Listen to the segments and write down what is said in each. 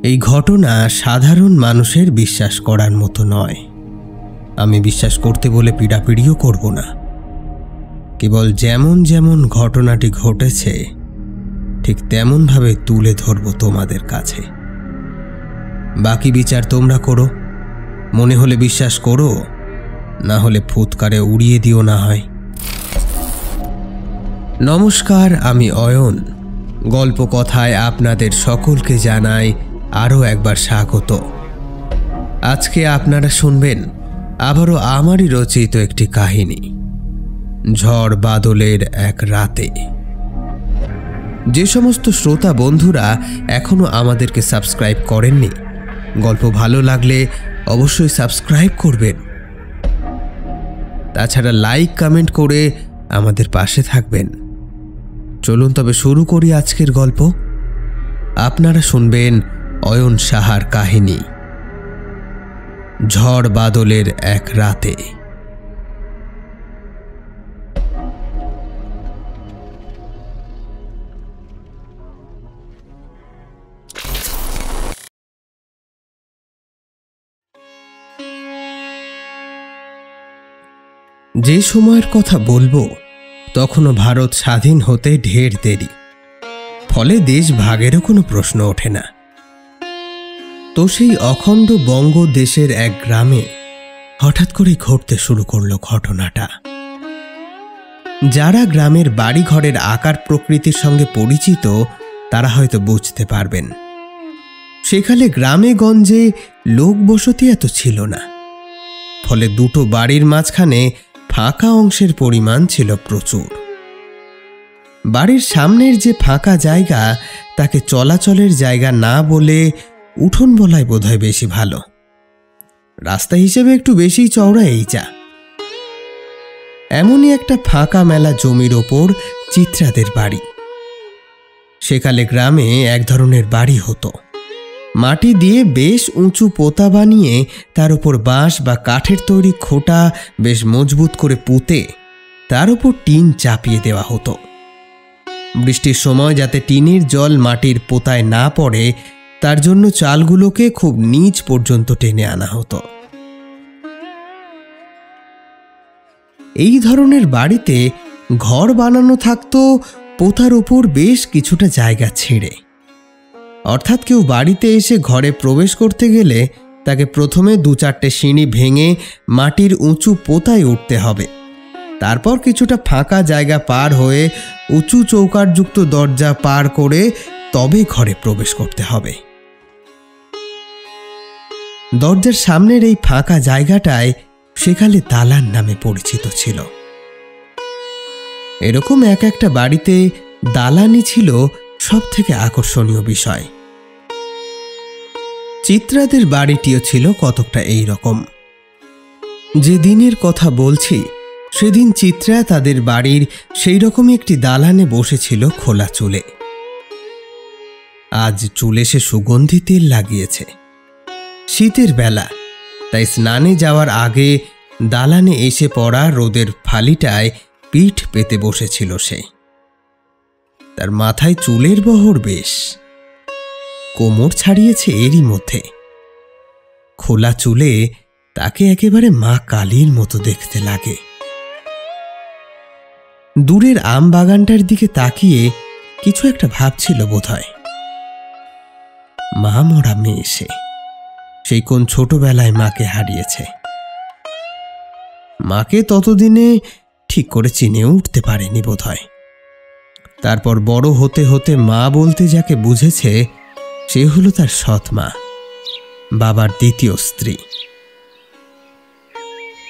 এই ঘটনা সাধারণ মানুষের বিশ্বাস করার মতো নয়। আমি বিশ্বাস করতে বলে পিড়াপিড়িও করব না। কেবল যেমন যেমন ঘটনাটি ঘটেছে ঠিক তেমনভাবে তুলে ধরব তোমাদের কাছে। বাকি বিচার তোমরা করো। মনে হলে বিশ্বাস করো, না হলে ফুৎকারে উড়িয়ে দিও না হয়। নমস্কার, আমি অয়ন। গল্প কথায় আপনাদের সকলকে জানাই আরও একবার স্বাগত। আজকে আপনারা শুনবেন আবারও আমারই রচিত একটি কাহিনী, ঝড় বাদলের এক রাতে। যে সমস্ত শ্রোতা বন্ধুরা এখনো আমাদেরকে সাবস্ক্রাইব করেননি, গল্প ভালো লাগলে অবশ্যই সাবস্ক্রাইব করবেন। তাছাড়া লাইক কমেন্ট করে আমাদের পাশে থাকবেন। চলুন তবে শুরু করি আজকের গল্প। আপনারা শুনবেন অয়ন সাহার কাহিনী, ঝড় বাদলের এক রাতে। যে সময়ের কথা বলবো তখনও ভারত স্বাধীন হতে ঢের দেরি, ফলে দেশ ভাগেরও কোনো প্রশ্ন ওঠে না। তো সেই অখণ্ড বঙ্গ দেশের এক গ্রামে হঠাৎ করে ঘটতে শুরু করলো ঘটনাটা। যারা গ্রামের বাড়িঘরের আকার প্রকৃতির সঙ্গে পরিচিত তারা হয়তো বুঝতে পারবেন। সেখানে গ্রামে গঞ্জে লোকবসতি এত ছিল না, ফলে দুটো বাড়ির মাঝখানে ফাঁকা অংশের পরিমাণ ছিল প্রচুর। বাড়ির সামনের যে ফাঁকা জায়গা তাকে চলাচলের জায়গা না বলে উঠোন বলাই বোধহয় বেশি ভালো। রাস্তা হিসেবে একটু বেশি চওড়া এই যা। এমনই একটা ফাঁকা মেলা জমির ওপর চিত্রাদের বাড়ি। সেকালে গ্রামে এক ধরনের বাড়ি হতো। মাটি দিয়ে বেশ উঁচু পোতা বানিয়ে তার উপর বাঁশ বা কাঠের তৈরি খোঁটা বেশ মজবুত করে পুঁতে তার উপর টিন চাপিয়ে দেওয়া হতো। বৃষ্টির সময় যাতে টিনের জল মাটির পোতায় না পড়ে তার জন্য চালগুলোকে খুব নিচ পর্যন্ত টেনে আনা হতো। এই ধরনের বাড়িতে ঘর বানানো থাকতো পোতার উপর বেশ কিছুটা জায়গা ছেড়ে। অর্থাৎ কেউ বাড়িতে এসে ঘরে প্রবেশ করতে গেলে তাকে প্রথমে 2-4টে সিঁড়ি ভেঙে মাটির উঁচু পোতায় উঠতে হবে। তারপর কিছুটা ফাঁকা জায়গা পার হয়ে উঁচু চৌকাঠযুক্ত দরজা পার করে তবে ঘরে প্রবেশ করতে হবে। দরজার সামনের এই ফাঁকা জায়গাটায় সেকালে দালান নামে পরিচিত ছিল। এরকম এক একটা বাড়িতে দালানই ছিল সব থেকে আকর্ষণীয় বিষয়। চিত্রাদের বাড়িটিও ছিল কতকটা এই রকম। যে দিনের কথা বলছি সেদিন চিত্রা তাদের বাড়ির সেই রকমই একটি দালানে বসেছিল খোলা চুলে। আজ চুলে সে সুগন্ধি তেল লাগিয়েছে। শীতের বেলা, তাই স্নানে যাওয়ার আগে দালানে এসে পড়া রোদের ফালিটায় পিঠ পেতে বসেছিল সে। তার মাথায় চুলের বহর বেশ, কোমর ছাড়িয়েছে এরই মধ্যে। খোলা চুলে তাকে একেবারে মা কালীর মতো দেখতে লাগে। দূরের আম বাগানটার দিকে তাকিয়ে কিছু একটা ভাবছিল বোধহয়। মা মরা মেয়ে সে, সেই কোন ছোটবেলায় মাকে হারিয়েছে। মাকে ততদিনে ঠিক করে চিনেও উঠতে পারেনি বোধহয়। তারপর বড় হতে হতে মা বলতে যাকে বুঝেছে সে হলো তার সৎ মা, বাবার দ্বিতীয় স্ত্রী।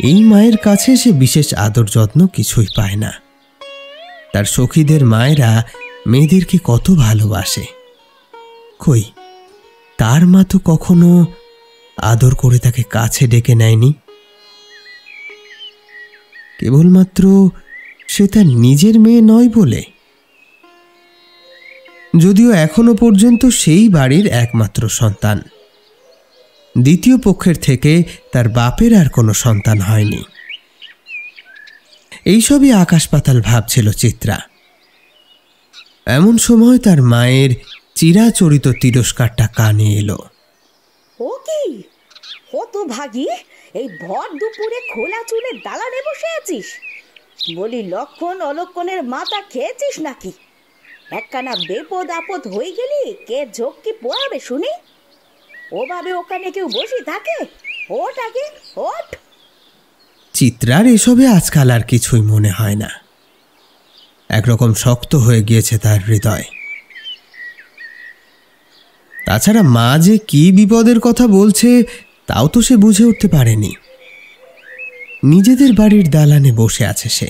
এই মায়ের কাছে সে বিশেষ আদর যত্ন কিছুই পায় না। তার সখীদের মায়েরা মেয়েদেরকে কত ভালোবাসে, কই তার মা তো কখনো আদর করে তাকে কাছে ডেকে নেয়নি। কেবলমাত্র সে তার নিজের মেয়ে নয় বলে। যদিও এখনো পর্যন্ত সেই বাড়ির একমাত্র সন্তান। দ্বিতীয় পক্ষের থেকে তার বাপের আর কোনো সন্তান হয়নি। এইসবই আকাশ পাতাল ভাবছিল চিত্রা। এমন সময় তার মায়ের চিরাচরিত তিরস্কারটা কানে এলো। ও কি হতভাগী, এই ভর দুপুরে খোলা চুলে দালানে বসে আছিস? বলি লক্ষণ অলক্ষণের মাথা খেয়েছিস নাকি? একখানা বেপদ আপদ হয়ে গেলি কে ঝক্কি পোয়াবে শুনি? ওভাবে ওখানে কেউ বসে থাকে? ওঠ আগে ওঠ। চিত্রার এসবে আজকাল আর কিছুই মনে হয় না। একরকম শক্ত হয়ে গিয়েছে তার হৃদয়। তাছাড়া মা যে কি বিপদের কথা বলছে তাও তো সে বুঝে উঠতে পারেনি। নিজেদের বাড়ির দালানে বসে আছে সে,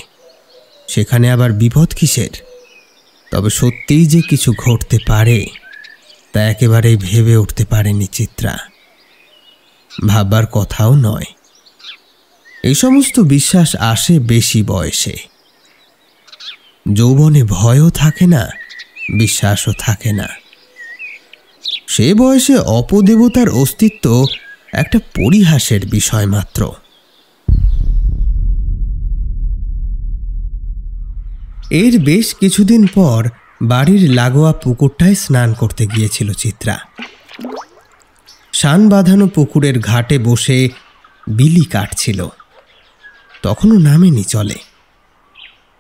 সেখানে আবার বিপদ কিসের? তবে সত্যিই যে কিছু ঘটতে পারে তা একেবারেই ভেবে উঠতে পারেনি চিত্রা। ভাববার কথাও নয়। এই সমস্ত বিশ্বাস আসে বেশি বয়সে। যৌবনে ভয়ও থাকে না, বিশ্বাসও থাকে না। সে বয়সে অপদেবতার অস্তিত্ব একটা পরিহাসের বিষয় মাত্র। এর বেশ কিছুদিন পর বাড়ির লাগোয়া পুকুরটায় স্নান করতে গিয়েছিল চিত্রা। শান বাঁধানো পুকুরের ঘাটে বসে বিলি কাটছিল। তখনও নামেনি চলে।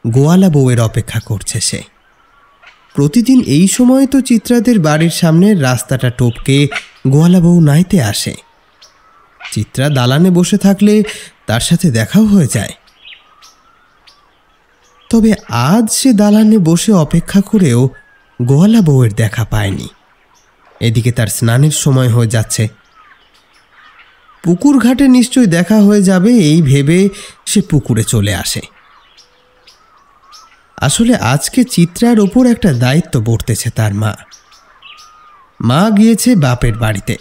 গোয়ালা বউয়ের অপেক্ষা করছে সে। প্রতিদিন এই সময় তো চিত্রাদের বাড়ির সামনের রাস্তাটা টপকে গোয়ালা বউ নাইতে আসে। চিত্রা দালানে বসে থাকলে তার সাথে দেখাও হয়ে যায়। তবে আজ সে দালানে বসে অপেক্ষা করেও গোয়ালা বউয়ের দেখা পায়নি। এদিকে তার স্নানের সময় হয়ে যাচ্ছে। পুকুর ঘাটে নিশ্চয়ই দেখা হয়ে যাবে এই ভেবে সে পুকুরে চলে আসে। আসলে আজকে চিত্রার ওপর একটা দায়িত্ব পড়তেছে তার মা। মা গিয়েছে বাপের বাড়িতে,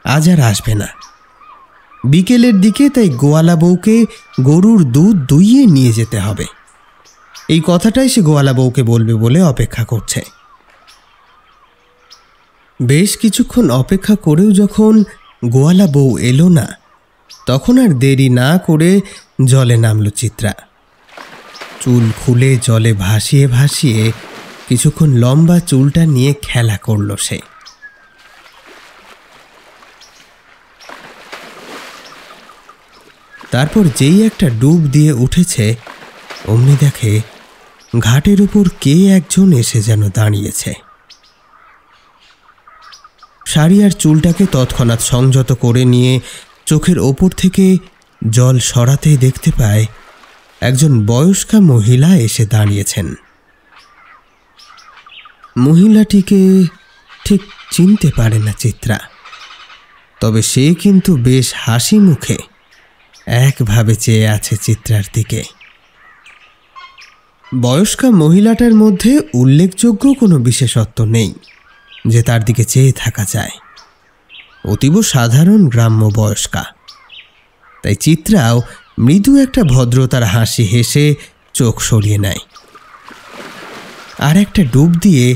আজ আর আসবে না। বিকেলের দিকে তাই গোয়ালা বউকে গরুর দুধ দুইয়ে নিয়ে যেতে হবে। এই কথাটাই সে গোয়ালা বউকে বলবে বলে অপেক্ষা করছে। বেশ কিছুক্ষণ অপেক্ষা করেও যখন গোয়ালা বউ এলো না, তখন আর দেরি না করে জলে নামল চিত্রা। চুল খুলে জলে ভাসিয়ে ভাসিয়ে কিছুক্ষণ লম্বা চুলটা নিয়ে খেলা করল সে। তারপর যেই একটা ডুব দিয়ে উঠেছে, অমনি দেখে ঘাটের উপর কে একজন এসে যেন দাঁড়িয়েছে। শাড়ি আর চুলটাকে তৎক্ষণাৎ সংযত করে নিয়ে চোখের ওপর থেকে জল সরাতেই দেখতে পায় একজন বয়স্কা মহিলা এসে দাঁড়িয়েছেন। মহিলাটিকে ঠিক চিনতে পারে না চিত্রা, তবে সে কিন্তু বেশ হাসি মুখে একভাবে চেয়ে আছে চিত্রার দিকে। বয়স্কা মহিলাটার মধ্যে উল্লেখযোগ্য কোনো বিশেষত্ব নেই যে তার দিকে চেয়ে থাকা যায়। অতীব সাধারণ গ্রাম্য বয়স্কা। তাই চিত্রাও মৃদু একটা ভদ্রতার হাসি হেসে চোখ সরিয়ে নেয়। আর একটা ডুব দিয়ে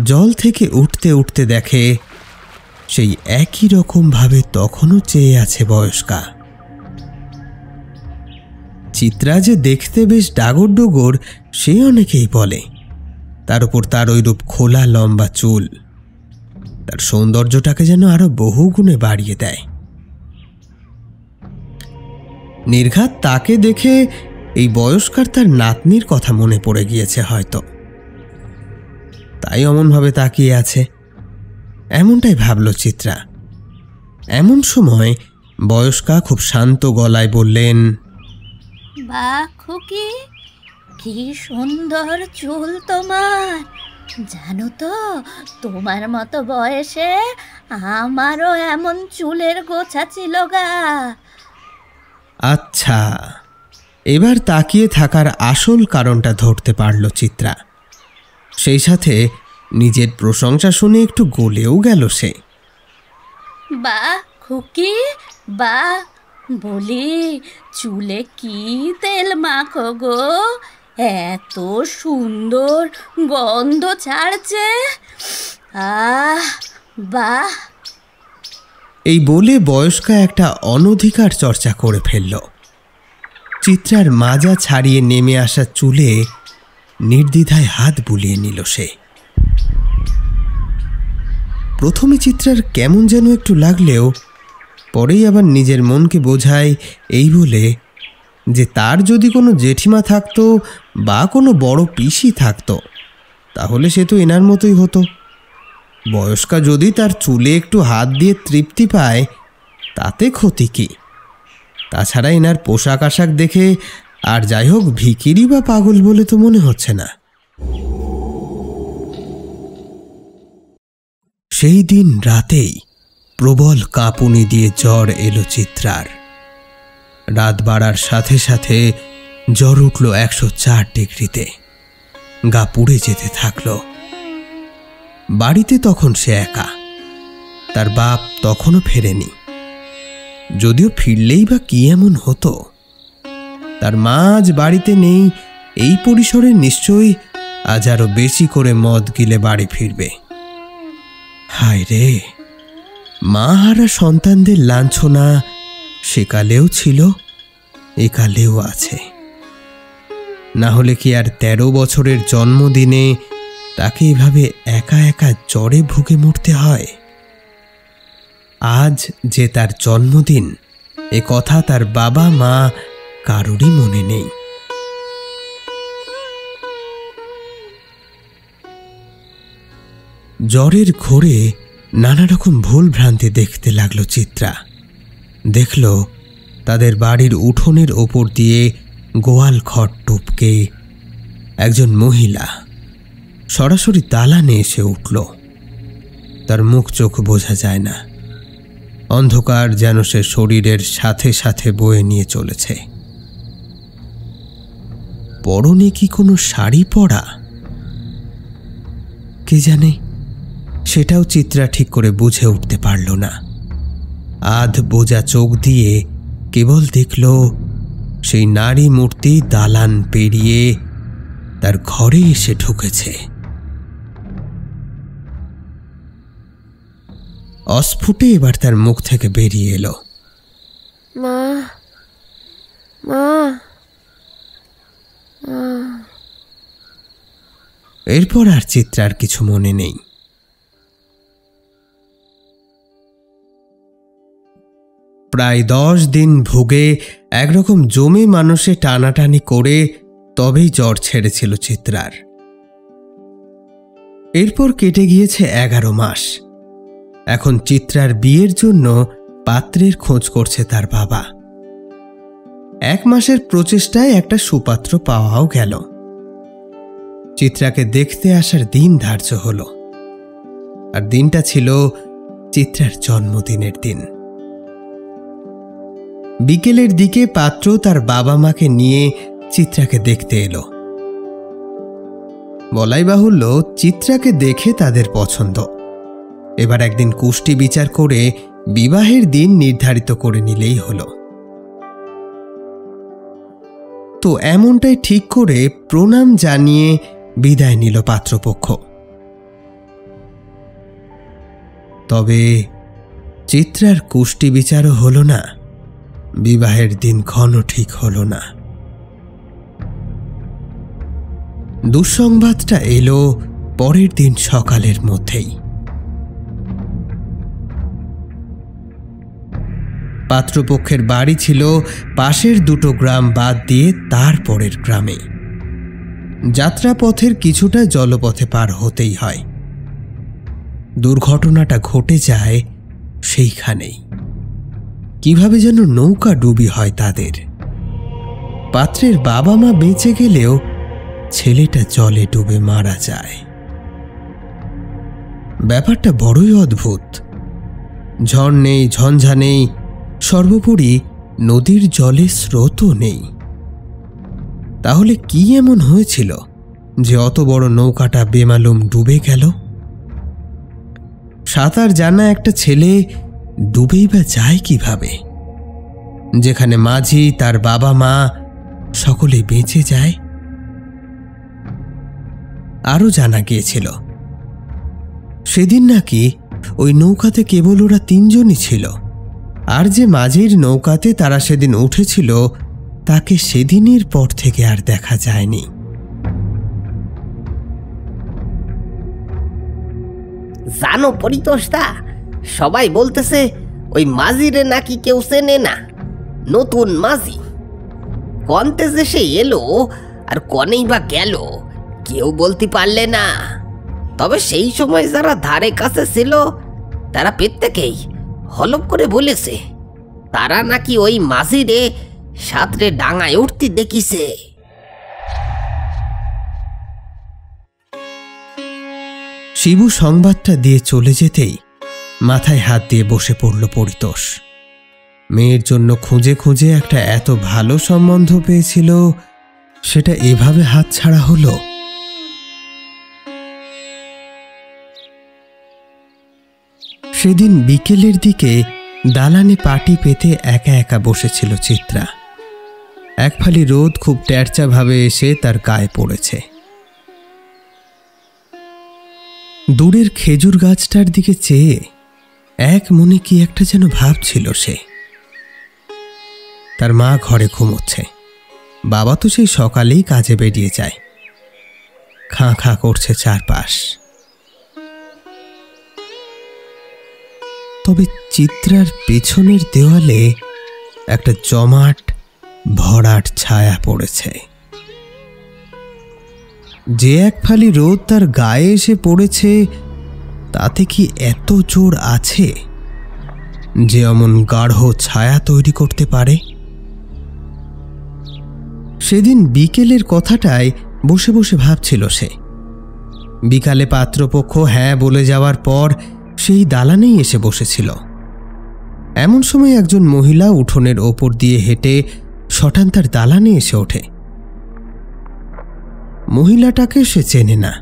জল থেকে উঠতে উঠতে দেখে সেই একই রকমভাবে তখনও চেয়ে আছে বয়স্কা। চিত্রা যে দেখতে বেশ ডাগর ডোগর সে অনেকেই বলে। তার উপর তার ওইরূপ খোলা লম্বা চুল তার সৌন্দর্যটাকে যেন আরো বহু গুণে বাড়িয়ে দেয়। নির্ঘাত তাকে দেখে এই বয়স্কার তার নাতনির কথা মনে পড়ে গিয়েছে হয়তো, তাই অমনভাবে তাকিয়ে আছে। এমনটাই ভাবল চিত্রা। এমন সময় বয়স্কা খুব শান্ত গলায় বললেন, বাহ খুকি, কি সুন্দর চুল তোমার। জানো তো, তোমার মতো বয়সে আমারও এমন চুলের গোছা ছিল গা। আচ্ছা, এবার তাকিয়ে থাকার আসল কারণটা ধরতে পারল চিত্রা। সেই সাথে নিজের প্রশংসা শুনে একটু গলেও গেল সে। বাহ খুকি বাহ, বলি চুলে কি তেল মাখো গো, এত সুন্দর গন্ধ ছাড়ছে। আহ বাহ। এই বলে বয়স্কা একটা অনধিকার চর্চা করে ফেলল। চিত্রার মাজা ছাড়িয়ে নেমে আসা চুলে নির্দ্বিধায় হাত বুলিয়ে নিল সে। প্রথমে চিত্রার কেমন যেন একটু লাগলেও পরেই আবার নিজের মনকে বোঝায় এই বলে যে তার যদি কোনো জেঠিমা থাকতো বা কোনো বড় পিসি থাকতো তাহলে সে তো এনার মতোই হতো। বয়স্কা যদি তার চুলে একটু হাত দিয়ে তৃপ্তি পায় তাতে ক্ষতি কি? তাছাড়া এনার পোশাক আশাক দেখে আর যাই হোক ভিখিরি বা পাগল বলে তো মনে হচ্ছে না। সেই দিন রাতেই প্রবল কাঁপুনি দিয়ে জ্বর এলো চিত্রার। রাত বাড়ার সাথে সাথে জ্বর উঠল 104 ডিগ্রিতে। গা পুড়ে যেতে থাকলো। বাড়িতে তখন সে একা, তার বাপ তখনও ফেরেনি। যদিও ফিরলেই বা কি এমন হতো? তার মা আজ বাড়িতে নেই, এই পরিসরে নিশ্চয়ই আজ আরো বেশি করে মদ গিলে বাড়ি ফিরবে। হায় রে, মা হারা সন্তানদের লাঞ্ছনা সেকালেও ছিল, একালেও আছে। না হলে কি আর 13 বছরের জন্মদিনে তাকে এভাবে একা একা জ্বরে ভুগে মরতে হয়? আজ যে তার জন্মদিন এ কথা তার বাবা মা কারোরই মনে নেই। জ্বরের ঘোরে নানা রকম ভুল ভ্রান্তি দেখতে লাগলো চিত্রা। দেখল তাদের বাড়ির উঠোনের ওপর দিয়ে গোয়াল ঘর টপকে একজন মহিলা সরাসরি দালানে এসে উঠল। তার মুখ চোখ বোঝা যায় না, অন্ধকার যেন সে শরীরের সাথে সাথে বয়ে নিয়ে চলেছে। পরনে কি কোনো শাড়ি পরা? কে জানে, সেটাও চিত্রা ঠিক করে বুঝে উঠতে পারল না। আধ বোঝা চোখ দিয়ে কেবল দেখল সেই নারী মূর্তি দালান পেরিয়ে তার ঘরে এসে ঢুকেছে। অস্ফুটে এবার তার মুখ থেকে বেরিয়ে এলো, মা, মা। এরপর আর চিত্রার কিছু মনে নেই। প্রায় 10 দিন ভুগে একরকম জমে মানুষে টানাটানি করে তবেই জ্বর ছেড়েছিল চিত্রার। এরপর কেটে গিয়েছে 11 মাস। এখন চিত্রার বিয়ের জন্য পাত্রের খোঁজ করছে তার বাবা। 1 মাসের প্রচেষ্টায় একটা সুপাত্র পাওয়াও গেল। চিত্রাকে দেখতে আসার দিন ধার্য হলো, আর দিনটা ছিল চিত্রার জন্মদিনের দিন। বিকেলের দিকে পাত্র তার বাবা মাকে নিয়ে চিত্রাকে দেখতে এলো। বলাই বাহুল্য, চিত্রাকে দেখে তাদের পছন্দ। এবার একদিন কুষ্টি বিচার করে বিবাহের দিন নির্ধারিত করে নিলেই হলো। তো এমনটাই ঠিক করে প্রণাম জানিয়ে বিদায় নিল পাত্রপক্ষ। তবে চিত্রার কুষ্টি বিচারও হলো না, বিবাহের দিন ক্ষণ ঠিক হলো না। দুঃসংবাদটা এলো পরের দিন সকালের মধ্যেই। পাত্রপক্ষের বাড়ি ছিল পাশের 2 গ্রাম বাদ দিয়ে তার পরের গ্রামে। যাত্রাপথের কিছুটা জলপথে পার হতেই হয়। দুর্ঘটনাটা ঘটে যায় সেইখানেই। কিভাবে যেন নৌকা ডুবি হয় তাদের। পাত্রের বাবা মা বেঁচে গেলেও ছেলেটা জলে ডুবে মারা যায়। ব্যাপারটা বড়ই অদ্ভুত। ঝড় নেই, ঝঞ্ঝা নেই, সর্বোপরি নদীর জলে স্রোতও নেই। তাহলে কি এমন হয়েছিল যে অত বড় নৌকাটা বেমালুম ডুবে গেল? সাঁতার জানা একটা ছেলে ডুবেই বা যায় কিভাবে, যেখানে মাঝি, তার বাবা মা সকলে বেঁচে যায়? আরো জানা গিয়েছিল সেদিন নাকি ওই নৌকাতে কেবল ওরা 3 জনই ছিল, আর যে মাঝির নৌকাতে তারা সেদিন উঠেছিল তাকে সেদিনের পর থেকে আর দেখা যায়নি। জানো পরিতোষদা, সবাই বলতেছে ওই মাঝিরে নাকি কেউ চেনে না, নতুন মাঝি। কন্তে যে সে এলো আর কনেই বা গেল কেউ বলতে পারলে না। তবে সেই সময় যারা ধারে কাছে ছিল তারা প্রত্যেকেই হলপ করে বলেছে তারা নাকি ওই মাঝিরে সাঁতরে ডাঙায় উঠতে দেখিছে। শিবু সংবাদটা দিয়ে চলে যেতেই মাথায় হাত দিয়ে বসে পড়ল পরিতোষ। মেয়ের জন্য খুঁজে খুঁজে একটা এত ভালো সম্বন্ধ পেয়েছিল, সেটা এভাবে হাতছাড়া হলো। সেদিন বিকেলের দিকে দালানে পাটি পেতে একা একা বসেছিল চিত্রা। এক ফালি রোদ খুব ট্যারচাভাবে এসে তার গায়ে পড়েছে। দূরের খেজুর গাছটার দিকে চেয়ে এক মনে কি একটা যেন ভাবছিল সে। তার মা ঘরে ঘুমোচ্ছে, বাবা তো সেই সকালেই কাজে বেরিয়ে যায়। খাঁ খাঁ করছে চারপাশ। তবে চিত্রার পেছনের দেওয়ালে একটা জমাট ভরাট ছায়া পড়েছে। যে এক ফালি রোদ তার গায়ে এসে পড়েছে, তাতে কি এত জোর আছে যে এমন গাঢ় ছায়া তৈরি করতে পারে? সেদিন বিকেলের কথাটাই বসে বসে ভাবছিল সে। বিকালে পাত্রপক্ষ হ্যাঁ বলে যাওয়ার পর সেই দালানেই এসে বসেছিল। এমন সময় একজন মহিলা উঠোনের ওপর দিয়ে হেঁটে সটান তার দালানে এসে ওঠে। মহিলাটাকে সে চেনে না,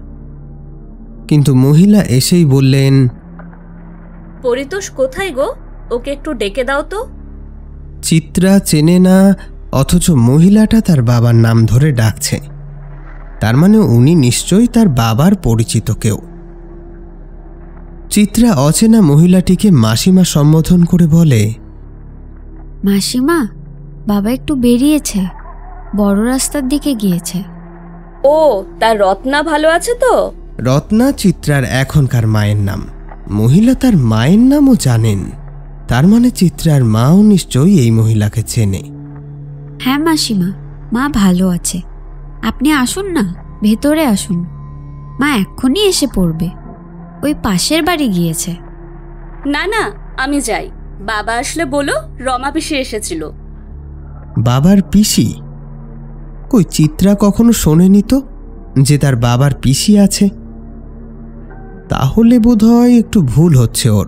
কিন্তু মহিলা এসেই বললেন, পরিতোষ কোথায় গো? ওকে একটু ডেকে দাও তো। চিত্রা চেনে না, অথচ মহিলাটা তার বাবার নাম ধরে ডাকছে। তার মানে উনি নিশ্চয়ই তার বাবার পরিচিত কেউ। চিত্রা অচেনা মহিলাটিকে মাসিমা সম্বোধন করে বলে, মাসিমা, বাবা একটু বেরিয়েছে, বড় রাস্তার দিকে গিয়েছে। ও, তার রত্না ভালো আছে তো? রত্না চিত্রার এখনকার মায়ের নাম। মহিলা তার মায়ের নামও জানেন, তার মানে চিত্রার মাও নিশ্চয়ই এই মহিলাকে চেনে। হ্যাঁ মাসিমা, মা ভালো আছে। আপনি আসুন না, ভেতরে আসুন। মা এক্ষুনি এসে পড়বে, ওই পাশের বাড়ি গিয়েছে। না না, আমি যাই। বাবা আসলে বলো রমা পিসি এসেছিল। বাবার পিসি? কই, চিত্রা কখনো শোনেনি তো যে তার বাবার পিসি আছে। তাহলে বোধহয় একটু ভুল হচ্ছে ওর।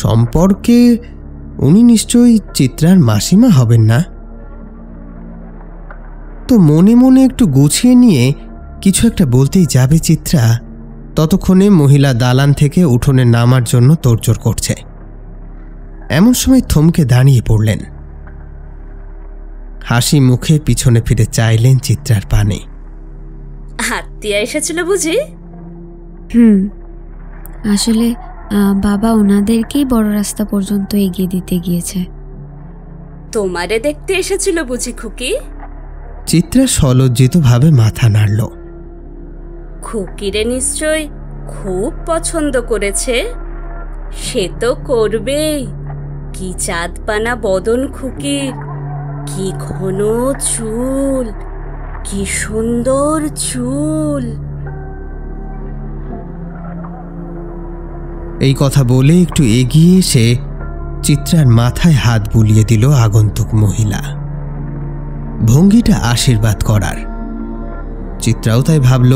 সম্পর্কে উনি নিশ্চয়ই চিত্রার মাসিমা হবেন না। তো মনে মনে একটু গুছিয়ে নিয়ে কিছু একটা বলতেই যাবে চিত্রা, ততক্ষণে মহিলা দালান থেকে উঠোনে নামার জন্য তোড়জোড় করছে। এমন সময় থমকে দাঁড়িয়ে পড়লেন। হাসি মুখে পিছনে ফিরে চাইলেন চিত্রার পানে। আত্মীয়া এসেছিল বুঝি? আসলে বাবা ওনাদেরকেই বড় রাস্তা পর্যন্ত এগিয়ে দিতে গিয়েছে। তোমারে দেখতে এসেছিল বুঝি খুকি? চিত্রা সলজ্জিতভাবে মাথা নাড়ল। খুকিরে নিশ্চয় খুব পছন্দ করেছে। সে তো করবেই। কি চাঁদপানা বদন খুকির, কি ঘন চুল, কি সুন্দর চুল। এই কথা বলে একটু এগিয়ে এসে চিত্রার মাথায় হাত বুলিয়ে দিল আগন্তুক মহিলা। ভঙ্গিটা আশীর্বাদ করার। চিত্রাও তাই ভাবল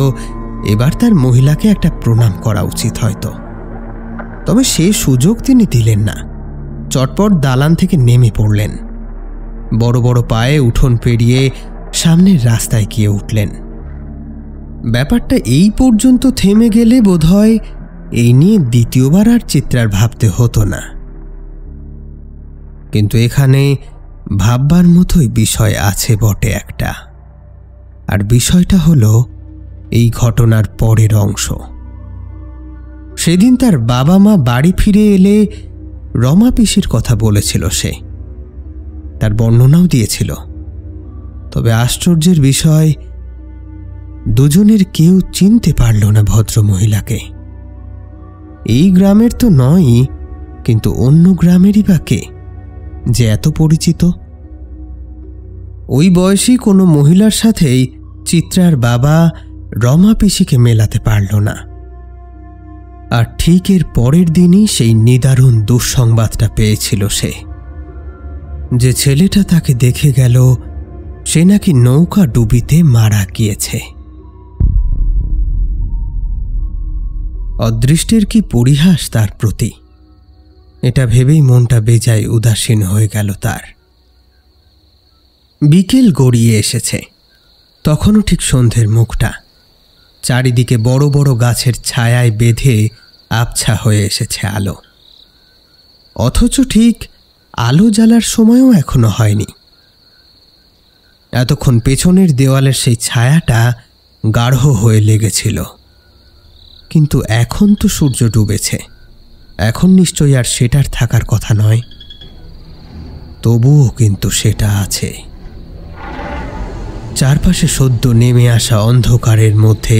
এবার তার মহিলাকে একটা প্রণাম করা উচিত হয়তো। তবে সে সুযোগ তিনি দিলেন না। চটপট দালান থেকে নেমে পড়লেন। বড় বড় পায়ে উঠোন পেরিয়ে সামনের রাস্তায় গিয়ে উঠলেন। ব্যাপারটা এই পর্যন্ত থেমে গেলে বোধহয় এই নিয়ে দ্বিতীয়বার আর চিত্রার ভাবতে হতো না। কিন্তু এখানে ভাববার মতোই বিষয় আছে বটে একটা। আর বিষয়টা হলো এই ঘটনার পরের অংশ। সেদিন তার বাবা মা বাড়ি ফিরে এলে রমা পিসির কথা বলেছিল সে, তার বর্ণনাও দিয়েছিল। তবে আশ্চর্যের বিষয়, দুজনের কেউ চিনতে পারল না ভদ্র মহিলাকে। এই গ্রামের তো নয়, কিন্তু অন্য গ্রামেরই বা কে যে এত পরিচিত? ওই বয়সী কোনো মহিলার সাথেই চিত্রার বাবা রমা পিসিকে মেলাতে পারল না। আর ঠিক এর পরের দিনই সেই নিদারুণ দুঃসংবাদটা পেয়েছিল সে, যে ছেলেটা তাকে দেখে গেল সে নাকি নৌকা ডুবিতে মারা গিয়েছে। অদৃষ্টের কি পরিহাস তার প্রতি, এটা ভেবেই মনটা বেজায় উদাসীন হয়ে গেল তার। বিকেল গড়িয়ে এসেছে, তখনও ঠিক সন্ধ্যের মুখটা, চারিদিকে বড় বড় গাছের ছায়ায় বেঁধে আবছা হয়ে এসেছে আলো। অথচ ঠিক আলো জ্বালার সময়ও এখনো হয়নি। এতক্ষণ পেছনের দেওয়ালের সেই ছায়াটা গাঢ় হয়ে লেগেছিল, কিন্তু এখন তো সূর্য ডুবেছে, এখন নিশ্চয়ই আর সেটার থাকার কথা নয়। তবুও কিন্তু সেটা আছে। চারপাশে সদ্য নেমে আসা অন্ধকারের মধ্যে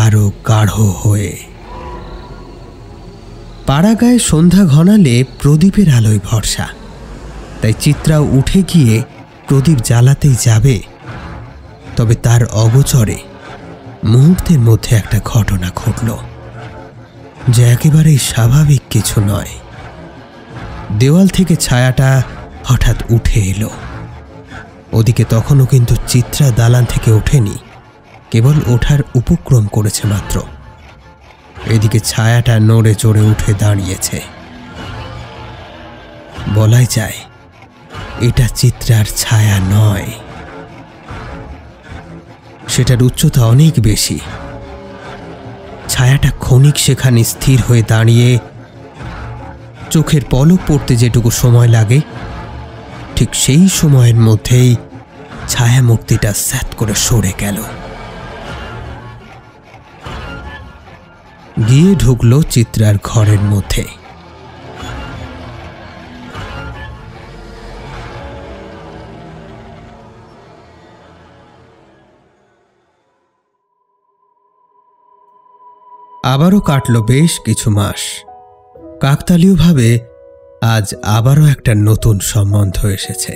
আরো গাঢ় হয়ে। পাড়াগায়ে সন্ধ্যা ঘনালে প্রদীপের আলোয় ভরসা, তাই চিত্রাও উঠে গিয়ে প্রদীপ জ্বালাতেই যাবে। তবে তার অগোচরে মুহূর্তের মধ্যে একটা ঘটনা ঘটল, যে একেবারেই স্বাভাবিক কিছু নয়। দেওয়াল থেকে ছায়াটা হঠাৎ উঠে এলো। ওদিকে তখনও কিন্তু চিত্রা দালান থেকে ওঠেনি, কেবল ওঠার উপক্রম করেছে মাত্র। এদিকে ছায়াটা নড়ে চড়ে উঠে দাঁড়িয়েছে। বলাই যায় এটা চিত্রার ছায়া নয়, সেটার উচ্চতা অনেক বেশি। ছায়াটা ক্ষণিক সেখানে স্থির হয়ে দাঁড়িয়ে চোখের পলক পড়তে যেটুকু সময় লাগে, ঠিক সেই সময়ের মধ্যেই ছায়ামূর্তিটা স্যাৎ করে সরে গেল, গিয়ে ঢুকল চিত্রার ঘরের মধ্যে। আবারও কাটল বেশ কিছু মাস। কাকতালীয়ভাবে আজ আবারও একটা নতুন সম্বন্ধ এসেছে।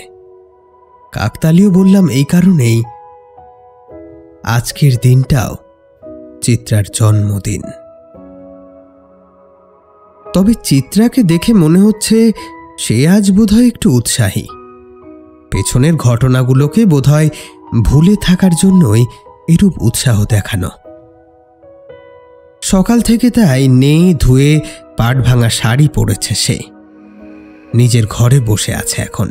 কাকতালীয় বললাম এই কারণেই, আজকের দিনটাও চিত্রার জন্মদিন। তবে চিত্রাকে দেখে মনে হচ্ছে সে আজ বোধহয় একটু উৎসাহী। পেছনের ঘটনাগুলোকে বোধহয় ভুলে থাকার জন্যই এরূপ উৎসাহ দেখানো। সকাল থেকে তাই নেয়ে ধুয়ে পাট ভাঙা শাড়ি পরেছে সে। নিজের ঘরে বসে আছে এখন,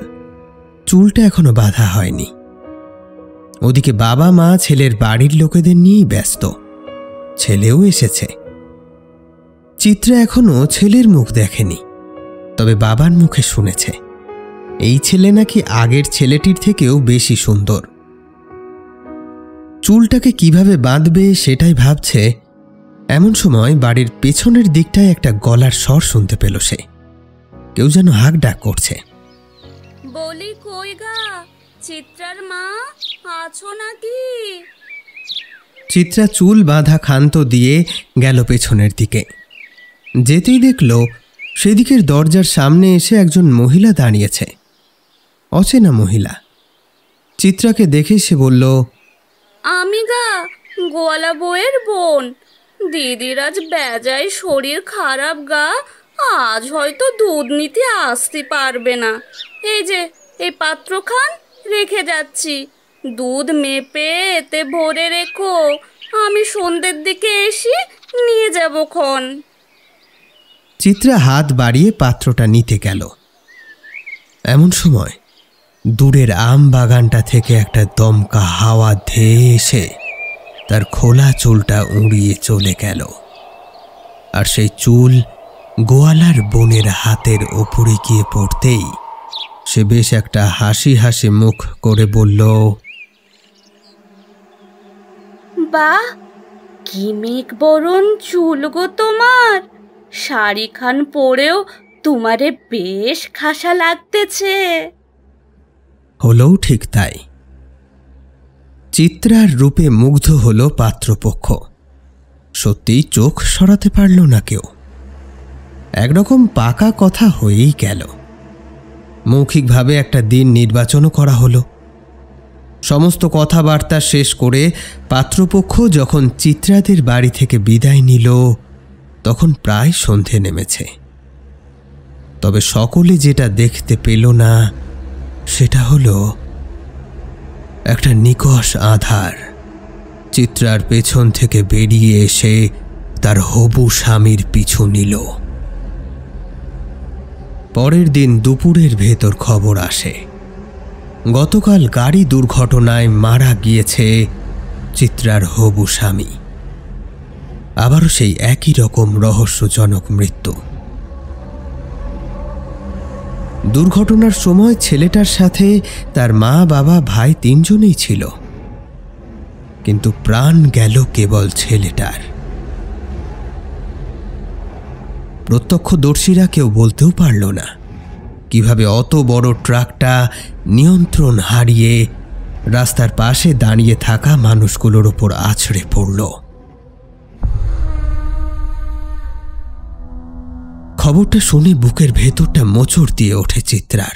চুলটা এখনো বাঁধা হয়নি। ওদিকে বাবা মা ছেলের বাড়ির লোকেদের নিয়েই ব্যস্ত, ছেলেও এসেছে। চিত্রা এখনো ছেলের মুখ দেখেনি, তবে বাবার মুখে শুনেছে এই ছেলে নাকি আগের ছেলেটির থেকেও বেশি সুন্দর। চুলটাকে কিভাবে বাঁধবে সেটাই ভাবছে। এমন সময় বাড়ির পেছনের দিকটায় একটা গলার স্বর শুনতে পেল সে। কেউ যেন হাঁক ডাক করছে। বলি কই গা চিত্রার মা, আছো নাকি? চিত্রা চুল বাঁধা খান্ত দিয়ে গেল পেছনের দিকে। যেতেই দেখল সেদিকের দরজার সামনে এসে একজন মহিলা দাঁড়িয়েছে, অচেনা মহিলা। চিত্রাকে দেখে সে বলল, আমি গা গোয়ালা বউয়ের বোন। দিদির আজ বেজায় শরীর খারাপ গা, আজ হয়তো দুধ নিতে আসতে পারবে না। এই যে এই পাত্রখান রেখে যাচ্ছি, দুধ মেপে এতে ভরে রেখো, আমি সন্ধ্যের দিকে এসে নিয়ে যাব খন। চিত্রা হাত বাড়িয়ে পাত্রটা নিতে গেল। এমন সময় দূরের আম বাগানটা থেকে একটা দমকা হাওয়া ধেয়ে এসে তার খোলা চুলটা উড়িয়ে চলে গেল। আর সেই চুল গোয়ালার বোনের হাতের ওপরে গিয়ে পড়তেই সে বেশ একটা হাসি হাসি মুখ করে বলল, বাহ, কি মেঘ বরণ চুল গো তোমার, শাড়িখান পরেও তোমারে বেশ খাসা লাগতেছে। হলোও ঠিক তাই। চিত্রার রূপে মুগ্ধ হল পাত্রপক্ষ। সত্যিই চোখ সরাতে পারল না কেউ। একরকম পাকা কথা হয়েই গেল। মৌখিকভাবে একটা দিন নির্বাচনও করা হলো। সমস্ত কথাবার্তা শেষ করে পাত্রপক্ষ যখন চিত্রাদের বাড়ি থেকে বিদায় নিল তখন প্রায় সন্ধে নেমেছে। তবে সকলে যেটা দেখতে পেল না সেটা হলো একটা নিকষ আধার চিত্রার পেছন থেকে বেরিয়ে এসে তার হবু স্বামীর পিছু নিল। পরের দিন দুপুরের ভেতর খবর আসে গতকাল গাড়ি দুর্ঘটনায় মারা গিয়েছে চিত্রার হবু স্বামী। আবারও সেই একই রকম রহস্যজনক মৃত্যু। দুর্ঘটনার সময় ছেলেটার সাথে তার মা বাবা ভাই 3 জনেই ছিল, কিন্তু প্রাণ গেল কেবল ছেলেটার। প্রত্যক্ষদর্শীরা কেউ বলতেও পারল না কিভাবে অত বড় ট্রাকটা নিয়ন্ত্রণ হারিয়ে রাস্তার পাশে দাঁড়িয়ে থাকা মানুষগুলোর ওপর আছড়ে পড়ল। খবরটা শুনে বুকের ভেতরটা মোচড় দিয়ে ওঠে চিত্রার।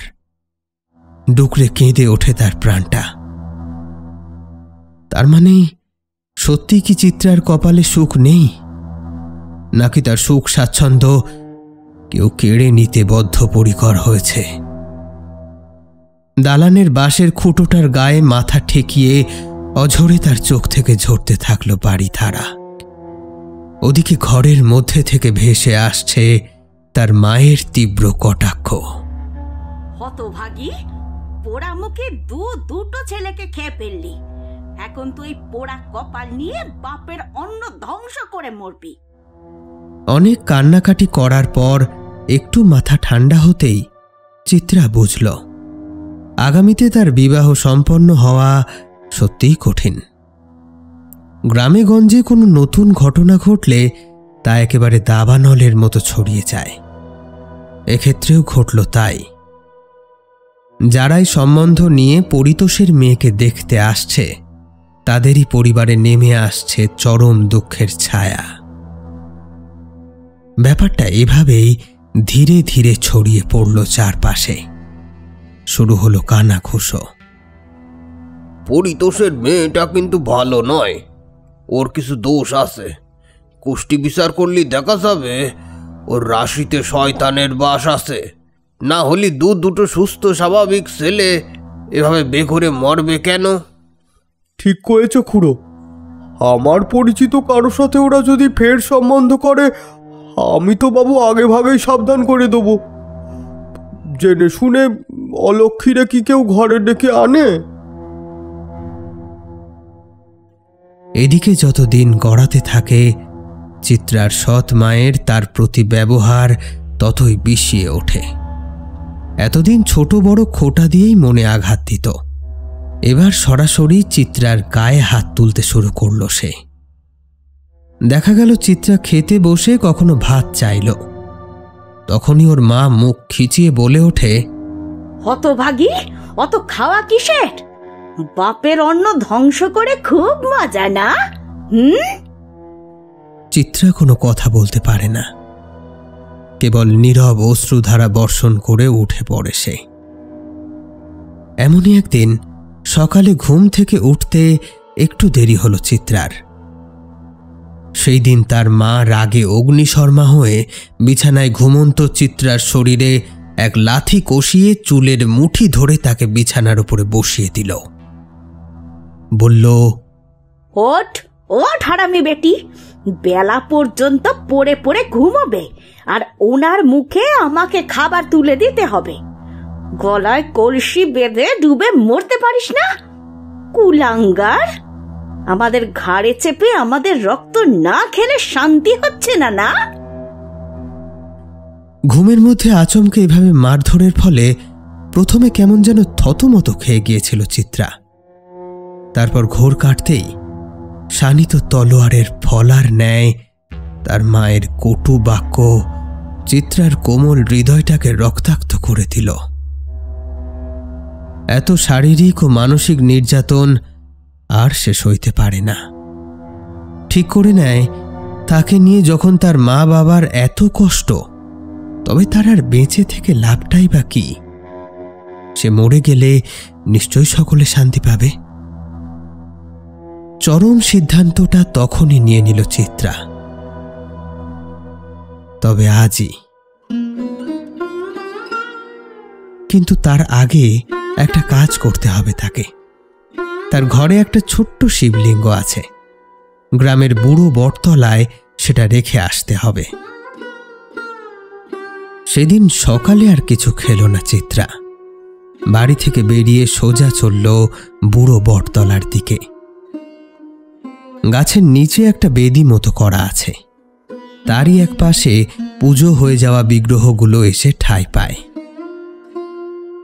ডুকরে কেঁদে ওঠে তার প্রাণটা। তার মানে সত্যি কি চিত্রার কপালে সুখ নেই, নাকি তার সুখ স্বাচ্ছন্দ্য কেউ কেড়ে নিতে বদ্ধপরিকর হয়েছে? দালানের বাঁশের খুঁটোটার গায়ে মাথা ঠেকিয়ে অঝরে তার চোখ থেকে ঝরতে থাকলো বাড়ি ধারা। ওদিকে ঘরের মধ্যে থেকে ভেসে আসছে তার মায়ের তীব্র কটাক্ষ। হতভাগী, পোড়া মুখে দুটো ছেলেকে খেয়ে ফেললি। এখন তুই পোড়া কপাল নিয়ে বাপের অন্ন ধ্বংস করে মরবি। অনেক কান্নাকাটি করার পর একটু মাথা ঠান্ডা হতেই চিত্রা বুঝল আগামীতে তার বিবাহ সম্পন্ন হওয়া সত্যিই কঠিন। গ্রামে গঞ্জে কোনো নতুন ঘটনা ঘটলে তা একেবারে দাবানলের মতো ছড়িয়ে যায়। এক্ষেত্রেও ঘটল তাই। যারাই সম্বন্ধ নিয়ে পরিতোষের মেয়েকে দেখতে আসছে তাদেরই পরিবারে নেমে আসছে চরম দুঃখের ছায়া। ব্যাপারটা এভাবেই ধীরে ধীরে ছড়িয়ে পড়ল চারপাশে। শুরু হলো কানাঘুষো। পরিতোষের মেয়েটা কিন্তু ভালো নয়, ওর কিছু দোষ আছে। কুষ্টি বিচার করলে দেখা যাবে ওর রাশিতে শয়তানের বাস আছে। না হলে দুটো সুস্থ স্বাভাবিক ছেলে এভাবে বেঘরে মরবে কেন? ঠিক কয়েছ খুড়ো। আমার পরিচিত কারোর সাথে ওরা যদি ফের সম্বন্ধ করে আমি তো বাবু আগে ভাগেই সাবধান করে দেবো। জেনে শুনে অলক্ষীরা কি কেউ ঘরে ডেকে আনে? এদিকে যত দিন গড়াতে থাকে চিত্রার সৎ মায়ের তার প্রতি ব্যবহার ততই বিষিয়ে ওঠে। এতদিন ছোট বড় খোঁটা দিয়েই মনে আঘাত দিত, এবার সরাসরি চিত্রার গায়ে হাত তুলতে শুরু করল সে। দেখা গেল চিত্রা খেতে বসে কখনো ভাত চাইল, তখনই ওর মা মুখ খিচিয়ে বলে ওঠে, হতভাগী, অত খাওয়া কিসের? বাপের অন্ন ধ্বংস করে খুব মজা না? চিত্রা কোনো কথা বলতে পারে না, কেবল নীরব অশ্রুধারা বর্ষণ করে উঠে পড়ে সে। এমনই একদিন সকালে ঘুম থেকে উঠতে একটু দেরি হলো চিত্রার। সেই দিন তার মা রাগে অগ্নিশর্মা হয়ে বিছানায় ঘুমন্ত চিত্রার শরীরে এক লাথি কষিয়ে চুলের মুঠি ধরে তাকে বিছানার উপরে বসিয়ে দিল। বলল, ওঠ ওঠ হারামি বেটি, বেলা পর্যন্ত পড়ে পড়ে ঘুমোবে আর ওনার মুখে আমাকে খাবার তুলে দিতে হবে। গলায় কলসি বেঁধে ডুবে মরতে পারিস না? কুলাঙ্গার, আমাদের ঘাড়ে চেপে আমাদের রক্ত না খেলে শান্তি হচ্ছে না? না, ঘুমের মধ্যে আচমকে এভাবে মারধরের ফলে প্রথমে কেমন যেন থতমত খেয়ে গিয়েছিল চিত্রা। তারপর ঘোর কাটতেই শানিত তলোয়ারের ফলার ন্যায় তার মায়ের কটু বাক্য চিত্রার কোমল হৃদয়টাকে রক্তাক্ত করে দিল। এত শারীরিক ও মানসিক নির্যাতন আর সে সইতে পারে না। ঠিক করে নেয় তাকে নিয়ে যখন তার মা বাবার এত কষ্ট, তবে তার আর বেঁচে থেকে লাভটাই বা কি? সে মরে গেলে নিশ্চয়ই সকলে শান্তি পাবে। চরম সিদ্ধান্তটা তখনই নিয়ে নিল চিত্রা। তবে আজই। কিন্তু তার আগে একটা কাজ করতে হবে তাকে। তার ঘরে একটা ছোট্ট শিবলিঙ্গ আছে, গ্রামের বুড়ো বটতলায় সেটা রেখে আসতে হবে। সেদিন সকালে আর কিছু খেল না চিত্রা। বাড়ি থেকে বেরিয়ে সোজা চলল বুড়ো বটতলার দিকে। গাছের নিচে একটা বেদি মতো করা আছে, তারই এক পাশে পুজো হয়ে যাওয়া বিগ্রহগুলো এসে ঠাঁই পায়।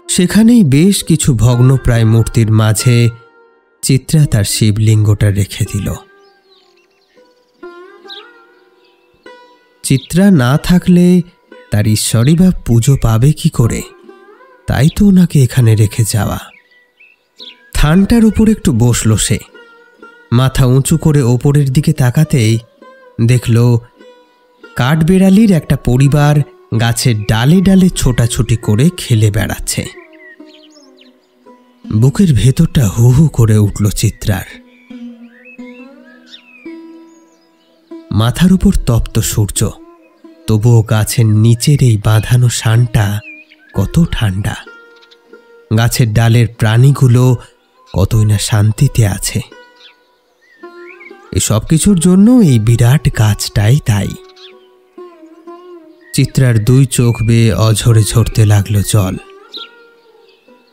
সেখানেই বেশ কিছু ভগ্নপ্রায় মূর্তির মাঝে চিত্রা তার শিবলিঙ্গটা রেখে দিল। চিত্রা না থাকলে তার ঈশ্বরই বা পুজো পাবে কি করে? তাই তো ওনাকে এখানে রেখে যাওয়া। থানটার উপর একটু বসল সে। মাথা উঁচু করে ওপরের দিকে তাকাতেই দেখল কাঠবেড়ালির একটা পরিবার গাছের ডালে ডালে ছোটাছুটি করে খেলে বেড়াচ্ছে। বুকের ভেতরটা হু হু করে উঠল চিত্রার। মাথার উপর তপ্ত সূর্য, তবুও গাছের নিচের এই বাঁধানো শানটা কত ঠান্ডা। গাছের ডালের প্রাণীগুলো কতই না শান্তিতে আছে। এই সব কিছুর জন্য এই বিরাট গাছটাই তাই। চিত্রার দুই চোখ বেয়ে অঝরে ঝরতে লাগলো জল।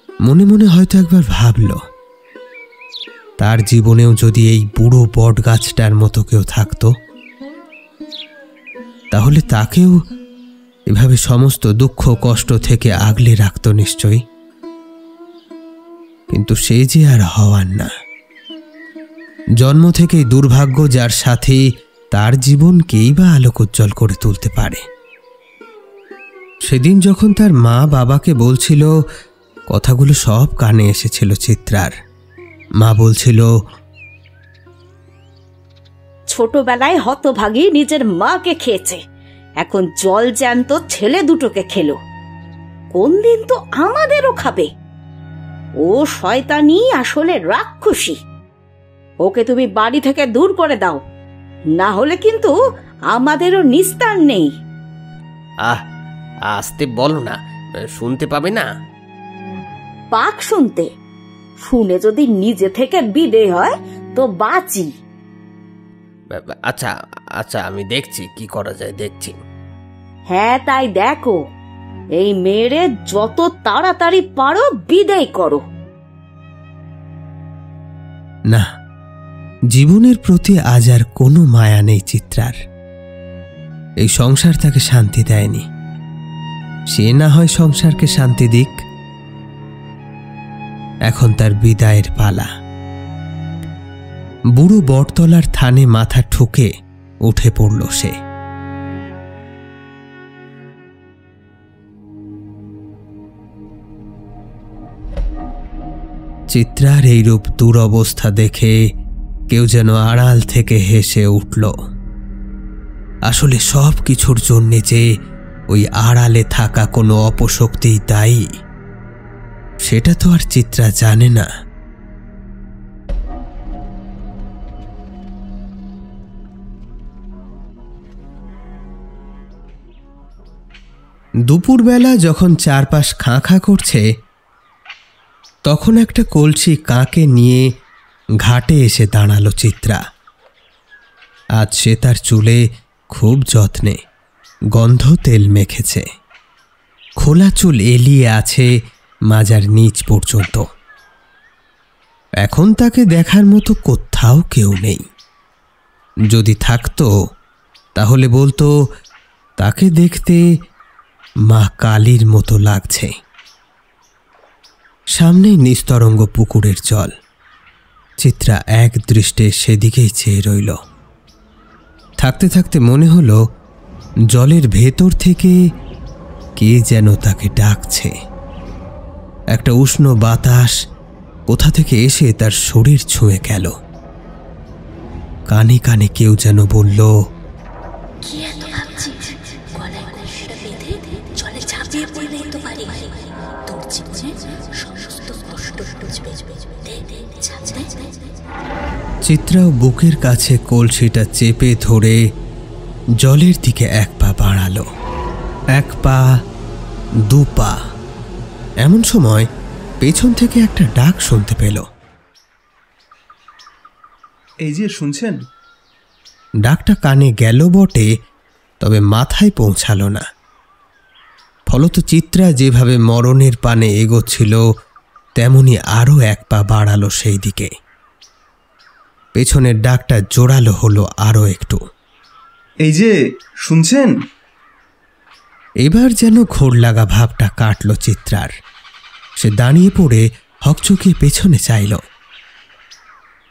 মনে মনে হয়তো একবার ভাবল, তার জীবনেও যদি এই বুড়ো বট গাছটার মতো কেউ থাকতো, তাহলে তাকেও এভাবে সমস্ত দুঃখ কষ্ট থেকে আগলে রাখত নিশ্চয়ই। কিন্তু সে যে আর হওয়ার না। জন্ম থেকেই দুর্ভাগ্য যার সাথে, তার জীবনকেই বা আলোকোজ্জ্বল করে তুলতে পারে। সেদিন যখন তার মা বাবাকে বলছিল, কথাগুলো সব কানে এসেছিল চিত্রার। মা বলছিল, ছোটবেলায় হতভাগী নিজের মাকে খেয়েছে, এখন জল জ্যান্ত ছেলে দুটোকে খেলো, কোন দিন তো আমাদেরও খাবে। ও শয়তানি আসলে রাক্ষসী। ওকে তুমি বাড়ি থেকে দূর করে দাও, না হলে কিন্তু আমাদেরও নিস্তার নেই। আসতে বলো না, শুনতে পাবে না। পাক শুনতে, শুনে যদি নিজে থেকে বিদেয় হয় তো বাঁচি। আচ্ছা আচ্ছা, আমি দেখছি কি করা যায়, দেখছি। হ্যাঁ তাই দেখো, এই মেয়েরে যত তাড়াতাড়ি পারো বিদায় করো। না, জীবনের প্রতি আজ আর কোনো মায়া নেই চিত্রার। এই সংসার তাকে শান্তি দেয়নি, সে না হয় সংসারকে শান্তি দিক। এখন তার বিদায়ের পালা। বুড়ো বটতলার থানে মাথা ঠুকে উঠে পড়ল সে। চিত্রার এইরূপ দুরবস্থা দেখে কেউ যেন আড়াল থেকে হেসে উঠল। আসলে সব কিছুর জন্যে যে ওই আড়ালে থাকা কোনো অপশক্তিই দায়ী, সেটা তো আর চিত্রা জানে না। দুপুরবেলা যখন চারপাশ খাঁ খাঁ করছে, তখন একটা কলসি কাকে নিয়ে ঘাটে এসে দাঁড়ালো চিত্রা। আজ সে তার চুলে খুব যত্নে গন্ধ তেল মেখেছে। খোলা চুল এলিয়ে আছে মাজার নিচ পর্যন্ত। এখন তাকে দেখার মতো কোথাও কেউ নেই। যদি থাকতো তাহলে বলতো তাকে দেখতে মা কালীর মতো লাগছে। সামনেই নিস্তরঙ্গ পুকুরের জল। চিত্রা এক দৃষ্টে সেদিকেই চেয়ে রইল। থাকতে থাকতে মনে হলো জলের ভেতর থেকে কে যেন তাকে ডাকছে। একটা উষ্ণ বাতাস কোথা থেকে এসে তার শরীর ছুঁয়ে গেল। কানে কানে কেউ যেন বলল, সমস্ত কষ্ট বুঝবে। চিত্রাও বুকের কাছে কলসিটা চেপে ধরে জলের দিকে এক পা বাড়ালো, এক পা, দু পা। এমন সময় পেছন থেকে একটা ডাক শুনতে পেল। এই যে শুনছেন? ডাকটা কানে গেল বটে, তবে মাথায় পৌঁছালো না। ফলত চিত্রা যেভাবে মরণের পানে এগোচ্ছিল তেমনি আরও এক পা বাড়ালো সেই দিকে। পেছনের ডাকটা জোরালো হলো আরও একটু। এই যে শুনছেন? এবার যেন ঘোর লাগা ভাবটা কাটল চিত্রার। সে দাঁড়িয়ে পড়ে হকচকিয়ে পেছনে চাইল।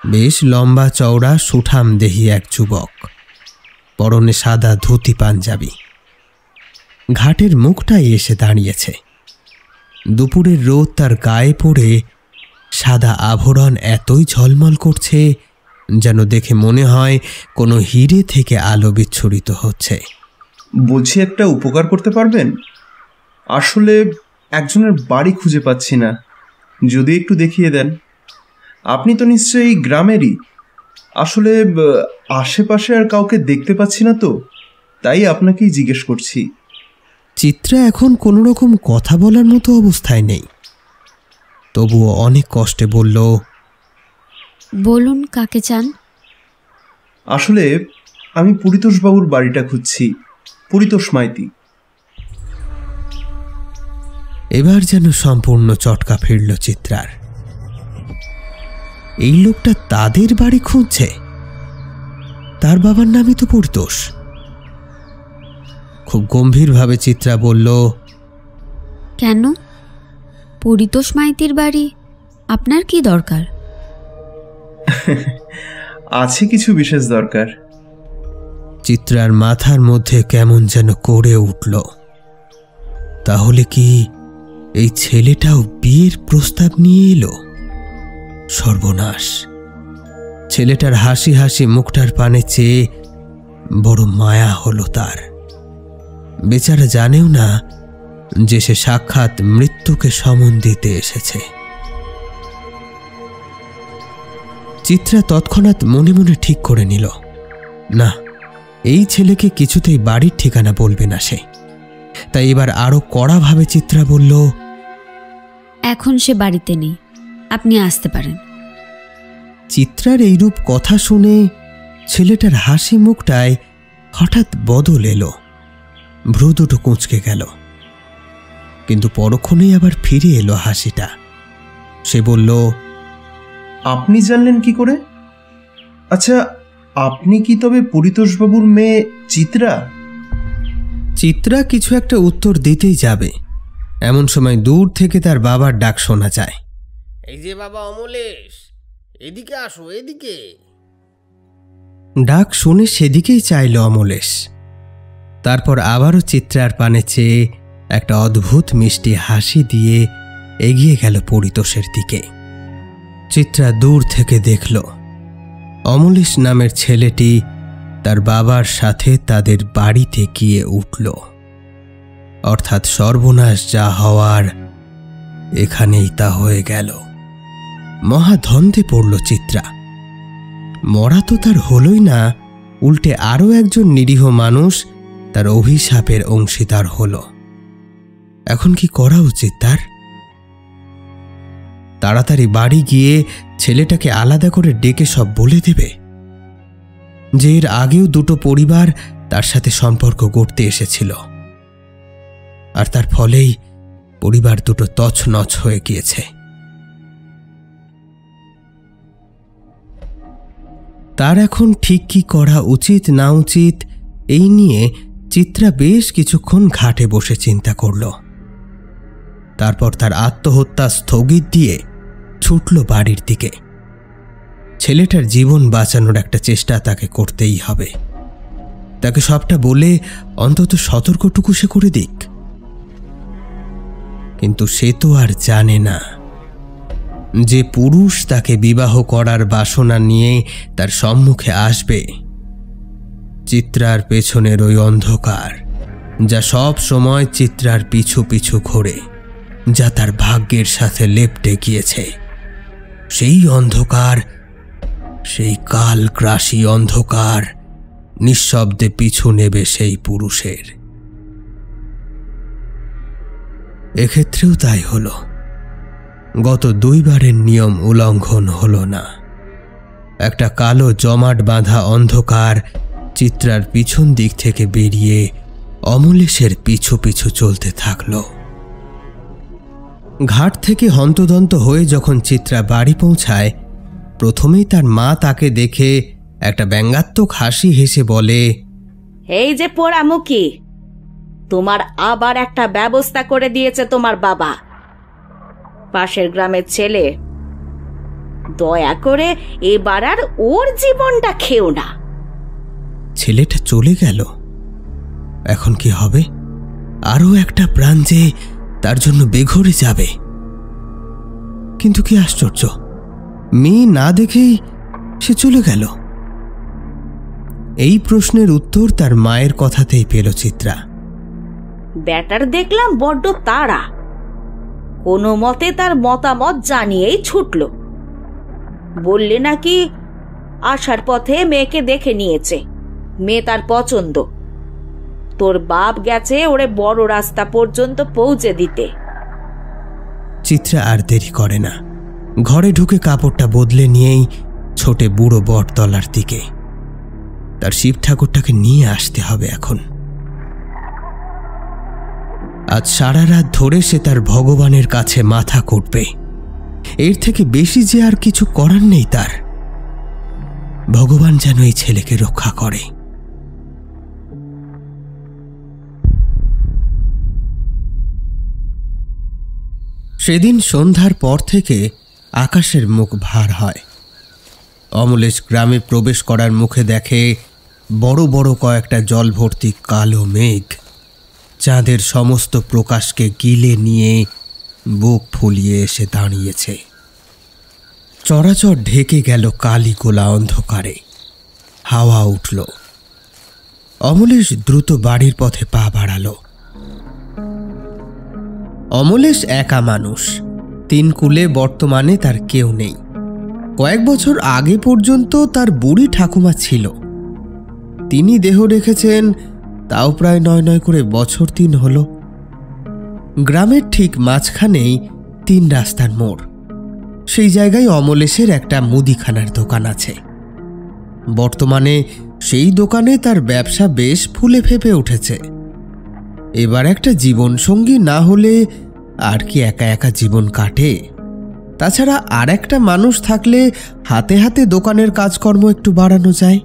বেশ লম্বা চওড়া সুঠাম দেহি এক যুবক, পরনে সাদা ধুতি পাঞ্জাবি, ঘাটের মুখটাই এসে দাঁড়িয়েছে। দুপুরের রোদ তার গায়ে পড়ে সাদা আভরণ এতই ঝলমল করছে যেন দেখে মনে হয় কোনো হিরে থেকে আলো বিচ্ছুরিত হচ্ছে। বলছি, একটা উপকার করতে পারবেন? আসলে একজনের বাড়ি খুঁজে পাচ্ছি না, যদি একটু দেখিয়ে দেন। আপনি তো নিশ্চয়ই গ্রামেরই। আসলে আশেপাশে আর কাউকে দেখতে পাচ্ছি না তো, তাই আপনাকেই জিজ্ঞেস করছি। চিত্রা এখন কোনো রকম কথা বলার মতো অবস্থায় নেই, তবুও অনেক কষ্টে বলল, বলুন কাকে চান? আসলে আমি পরিতোষবাবুর বাড়িটা খুঁজছি, পরিতোষ মাইতি। এবার যেন সম্পূর্ণ চটকা ফিরল চিত্রার। এই লোকটা তাদের বাড়ি খুঁজছে? তার বাবার নামই তো পরিতোষ। খুব গম্ভীরভাবে চিত্রা বলল, কেন? পরিতোষ মাইতির বাড়ি আপনার কি দরকার? আছে কিছু বিশেষ দরকার। চিত্রার মাথার মধ্যে কেমন যেন করে উঠল। তাহলে কি এই ছেলেটাও বিয়ের প্রস্তাব নিয়ে এলো? সর্বনাশ! ছেলেটার হাসি হাসি মুখটার পানে চেয়ে বড় মায়া হলো তার। বেচারা জানেও না যে সে সাক্ষাৎ মৃত্যুকে সমন দিতে এসেছে। চিত্রা তৎক্ষণাৎ মনে মনে ঠিক করে নিল, না, এই ছেলেকে কিছুতেই বাড়ির ঠিকানা বলবে না সে। তাই এবার আরো কড়াভাবে চিত্রা বলল, এখন সে বাড়িতে নেই, আপনি আসতে পারেন। চিত্রার এইরূপ কথা শুনে ছেলেটার হাসি মুখটায় হঠাৎ বদল এলো, ভ্রু দুটো কুঁচকে গেল, কিন্তু পরক্ষণেই আবার ফিরে এলো হাসিটা। সে বলল, আপনি জানলেন কি করে? আচ্ছা, আপনি কি তবে পরিতোষবাবুর মেয়ে চিত্রা? চিত্রা কিছু একটা উত্তর দিতেই যাবে, এমন সময় দূর থেকে তার বাবার ডাক শোনা যায়। এই যে বাবা অমলেশ, এদিকে আসো, এদিকে। ডাক শুনে সেদিকেই চাইল অমলেশ। তারপর আবারও চিত্রার পানে চেয়ে একটা অদ্ভুত মিষ্টি হাসি দিয়ে এগিয়ে গেল পরিতোষের দিকে। চিত্রা দূর থেকে দেখল অমলেশ নামের ছেলেটি তার বাবার সাথে তাদের বাড়িতে গিয়ে উঠল। অর্থাৎ সর্বনাশ যা হওয়ার এখানেই তা হয়ে গেল। মহাধন্দে পড়ল চিত্রা। মরা তো তার হলই না, উল্টে আরও একজন নিরীহ মানুষ তার অভিশাপের অংশীদার হল। এখন কি করা উচিত তার? তাড়াতাড়ি বাড়ি গিয়ে ছেলেটাকে আলাদা করে ডেকে সব বলে দেবে যে এর আগেও দুটো পরিবার তার সাথে সম্পর্ক গড়তে এসেছিল, আর তার ফলেই পরিবার দুটো তছনছ হয়ে গিয়েছে। তার এখন ঠিক কি করা উচিত না উচিত এই নিয়ে চিত্রা বেশ কিছুক্ষণ ঘাটে বসে চিন্তা করল। তারপর তার আত্মহত্যা স্থগিত দিয়ে ছুটল বাড়ির দিকে। ছেলেটার জীবন বাঁচানোর একটা চেষ্টা তাকে করতেই হবে। তাকে সবটা বলে অন্তত সতর্কটুকু সে করে দিক। কিন্তু সে তো আর জানে না যে পুরুষ তাকে বিবাহ করার বাসনা নিয়ে তার সম্মুখে আসবে চিত্রার পেছনের ওই অন্ধকার, যা সব সময় চিত্রার পিছু পিছু ঘোরে, যা তার ভাগ্যের সাথে লেপ্টে গিয়েছে। সেই অন্ধকার, সেই কালগ্রাসী অন্ধকার নিঃশব্দে পিছু নেবে সেই পুরুষের। এক্ষেত্রেও তাই হলো। গত 2 বারের নিয়ম উল্লঙ্ঘন হলো না। একটা কালো জমাট বাঁধা অন্ধকার চিত্রার পিছন দিক থেকে বেরিয়ে অমলেশের পিছু পিছু চলতে থাকলো। ঘাট থেকে হন্তদন্ত হয়ে যখন চিত্রা বাড়ি পৌঁছায়, প্রথমেই তার মা তাকে দেখে একটা ব্যঙ্গাত্মক হাসি হেসে বলে, এই যে পোড়ামুখী, তোমার আবার একটা ব্যবস্থা করে দিয়েছে তোমার বাবা। পাশের গ্রামের ছেলে, দয়া করে এবার আর ওর জীবনটা খেও না। ছেলেটা চলে গেল, এখন কি হবে? আরও একটা প্রাণ যে তার জন্য বেঘরে যাবে। কিন্তু কি আশ্চর্য, মেয়ে না দেখেই সে চলে গেল। এই প্রশ্নের উত্তর তার মায়ের কথাতেই পেল চিত্রা। ব্যাটার দেখলাম বড্ড তাড়া, কোনো মতে তার মতামত জানিয়েই ছুটল। বললে নাকি আসার পথে মেয়েকে দেখে নিয়েছে, মেয়ে তার পছন্দ। তোর বাপ গেছে ওরে বড় রাস্তা পর্যন্ত পৌঁছে দিতে। চিত্রা আর দেরি করে না, ঘরে ঢুকে কাপড়টা বদলে নিয়েই ছোটে বুড়ো বটতলার দিকে। তার শিব ঠাকুরটাকে নিয়ে আসতে হবে এখন। আজ সারা রাত ধরে সে তার ভগবানের কাছে মাথা কুটবে। এর থেকে বেশি যে আর কিছু করার নেই তার। ভগবান যেন এই ছেলেকে রক্ষা করে। সেদিন সন্ধ্যার পর থেকে আকাশের মুখ ভার হয়। অমলেশ গ্রামে প্রবেশ করার মুখে দেখে বড় বড় কয়েকটা জল ভর্তি কালো মেঘ চাঁদের সমস্ত প্রকাশকে গিলে নিয়ে বুক ফুলিয়ে এসে দাঁড়িয়েছে। চরাচর ঢেকে গেল কালি গোলা অন্ধকারে। হাওয়া উঠল। অমলেশ দ্রুত বাড়ির পথে পা বাড়ালো। অমলেশ একা মানুষ, 3 কুলে বর্তমানে তার কেউ নেই। কয়েক বছর আগে পর্যন্ত তার বুড়ি ঠাকুমা ছিল। তিনি দেহ রেখেছেন, তাও প্রায় 9 করে বছর 3 হলো। গ্রামের ঠিক মাঝখানেই 3 রাস্তার মোড়। সেই জায়গায় অমলেশের একটা মুদিখানার দোকান আছে। বর্তমানে সেই দোকানে তার ব্যবসা বেশ ফুলে ফেঁপে উঠেছে। এবার একটা জীবনসঙ্গী না হলে আর কি একা একা জীবন কাটে? তাছাড়া আর একটা মানুষ থাকলে হাতে হাতে দোকানের কাজকর্ম একটু বাড়ানো যায়।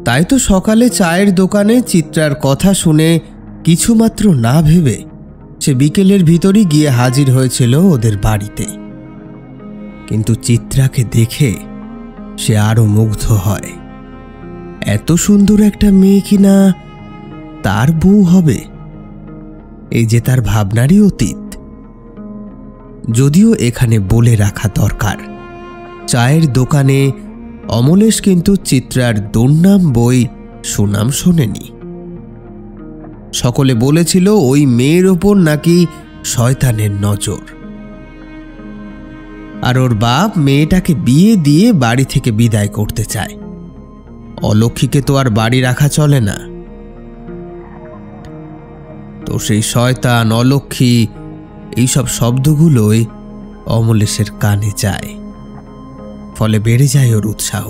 তাই তো সকালে চায়ের দোকানে চিত্রার কথা শুনে কিছুমাত্র না ভেবে সে বিকেলের ভিতরই গিয়ে হাজির হয়েছিল ওদের বাড়িতে। কিন্তু চিত্রাকে দেখে সে আরো মুগ্ধ হয়। এত সুন্দর একটা মেয়ে কিনা তার বউ হবে, এই যে তার ভাবনারই অতীত। যদিও এখানে বলে রাখা দরকার, চায়ের দোকানে অমলেশ কিন্তু চিত্রার দুর্নাম বই সুনাম শোনেনি। সকলে বলেছিল ওই মেয়ের ওপর নাকি শয়তানের নজর। আর ওর বাপ মেয়েটাকে বিয়ে দিয়ে বাড়ি থেকে বিদায় করতে চায়। অলক্ষীকে তো আর বাড়ি রাখা চলে না। তো সেই শয়তান, অলক্ষী, এইসব শব্দগুলোই অমলেশের কানে যায়। ফলে বেড়ে যায় ওর উৎসাহ।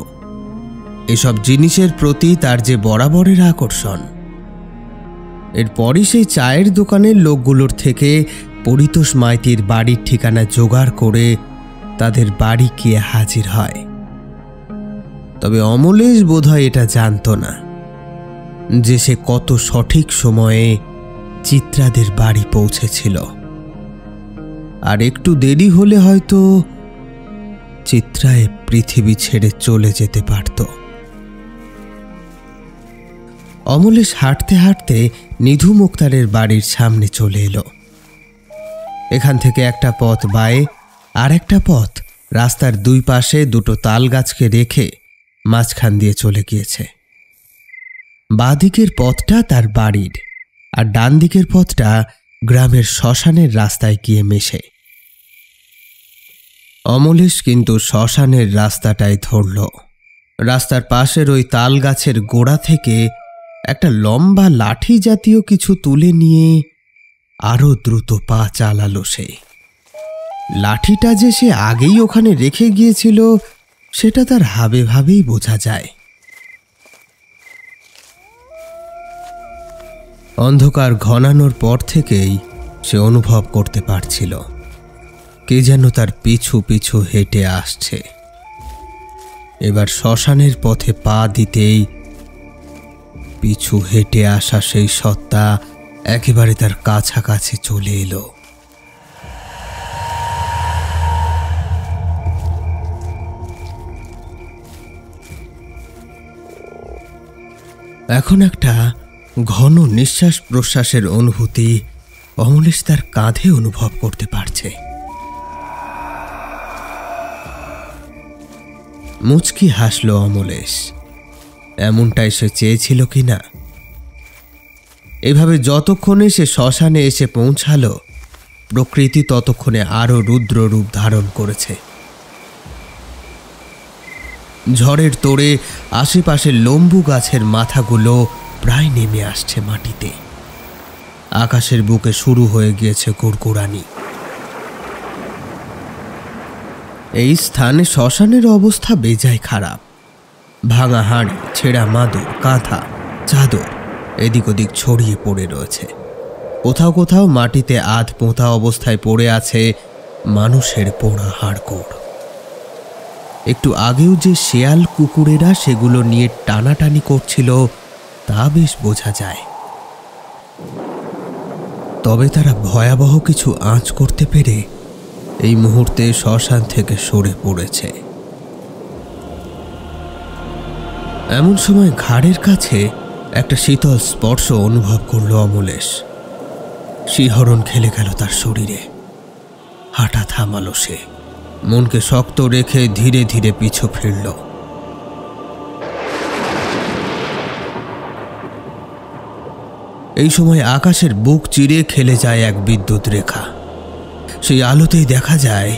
এসব জিনিসের প্রতি তার যে বরাবরের আকর্ষণ। এরপরই সেই চায়ের দোকানের লোকগুলোর থেকে পরিতোষ মাইতির বাড়ির ঠিকানা জোগাড় করে তাদের বাড়ি গিয়ে হাজির হয়। তবে অমলেশ বোধহয় এটা জানত না যে সে কত সঠিক সময়ে চিত্রাদের বাড়ি পৌঁছেছিল। আর একটু দেরি হলে হয়তো চিত্রায় পৃথিবী ছেড়ে চলে যেতে পারত। অমলেশ হাঁটতে হাঁটতে নিধু মুক্তারের বাড়ির সামনে চলে এলো। এখান থেকে একটা পথ বাঁয়ে আর একটা পথ রাস্তার 2 পাশে 2টো তাল গাছকে রেখে মাঝখান দিয়ে চলে গিয়েছে। বাঁ দিকের পথটা তার বাড়ির, আর ডান দিকের পথটা গ্রামের শ্মশানের রাস্তায় গিয়ে মেশে। অমলেশ কিন্তু শ্মশানের রাস্তাটাই ধরল। রাস্তার পাশের ওই তাল গাছের গোড়া থেকে একটা লম্বা লাঠি জাতীয় কিছু তুলে নিয়ে আরো দ্রুত পা চালালো সে। লাঠিটা যে সে আগেই ওখানে রেখে গিয়েছিল সেটা তার হাবে ভাবেই বোঝা যায়। অন্ধকার ঘনানোর পর থেকেই সে অনুভব করতে পারছিল কে যেন তার পিছু পিছু হেঁটে আসছে। এবার শ্মশানের পথে পা দিতেই পিছু হেঁটে আসা সেই সত্তা একেবারে তার কাছাকাছি চলে এলো। এখন একটা ঘন নিঃশ্বাস প্রশ্বাসের অনুভূতি অমলেশ তার কাঁধে অনুভব করতে পারছে। মুচকি হাসল অমলেশ। এমনটাই সে চেয়েছিল কিনা। এভাবে যতক্ষণে সে শ্মশানে এসে পৌঁছালো প্রকৃতি ততক্ষণে আরো রুদ্র রূপ ধারণ করেছে। ঝড়ের তোড়ে আশেপাশের লম্বু গাছের মাথাগুলো প্রায় নেমে আসছে মাটিতে। আকাশের বুকে শুরু হয়ে গিয়েছে কুড়কুড়ানি। এই স্থানে শ্মশানের অবস্থা বেজায় খারাপ। ভাঙা হাঁড়ি, ছেঁড়া মাদুর, কাঁথা, চাদর এদিক ওদিক ছড়িয়ে পড়ে রয়েছে। কোথাও কোথাও মাটিতে আধ পোঁতা অবস্থায় পড়ে আছে মানুষের পোড়া হাড়গোড়। একটু আগেও যে শেয়াল কুকুরেরা সেগুলো নিয়ে টানাটানি করছিল তা বেশ বোঝা যায়। তবে তারা ভয়াবহ কিছু আঁচ করতে পেরে এই মুহূর্তে শ্মশান থেকে সরে পড়েছে। এমন সময় ঘাড়ের কাছে একটা শীতল স্পর্শ অনুভব করল অমলেশ। শিহরণ খেলে গেল তার শরীরে। হাঁটা থামালো সে। মনকে শক্ত রেখে ধীরে ধীরে পিছু ফিরল। এই সময় আকাশের বুক চিরে খেলে যায় এক বিদ্যুৎ রেখা। সেই আলোতেই দেখা যায়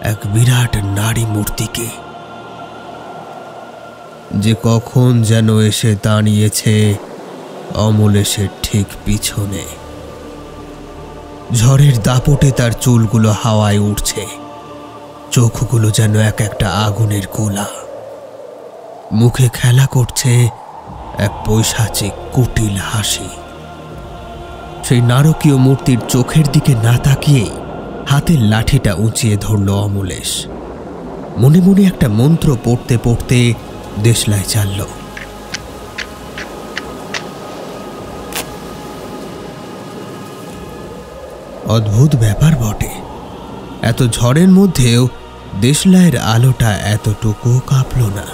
এক বিরাট নারী মূর্তিকে, যে কখন যেন এসে দাঁড়িয়েছে অমলেশের ঠিক পিছনে। ঝড়ের দাপটে তার চুলগুলো হাওয়ায় উঠছে, চোখগুলো যেন এক একটা আগুনের গোলা। মুখে খেলা করছে এক পৈশাচিক কুটিল হাসি। সেই নারকীয় মূর্তির চোখের দিকে না তাকিয়েই হাতের লাঠিটা উঁচিয়ে ধরল অমলেশ। মনে মনে একটা মন্ত্র পড়তে পড়তে দেশলাই চালল। অদ্ভুত ব্যাপার বটে, এত ঝড়ের মধ্যেও দেশলাইয়ের আলোটা এতটুকু কাঁপল না।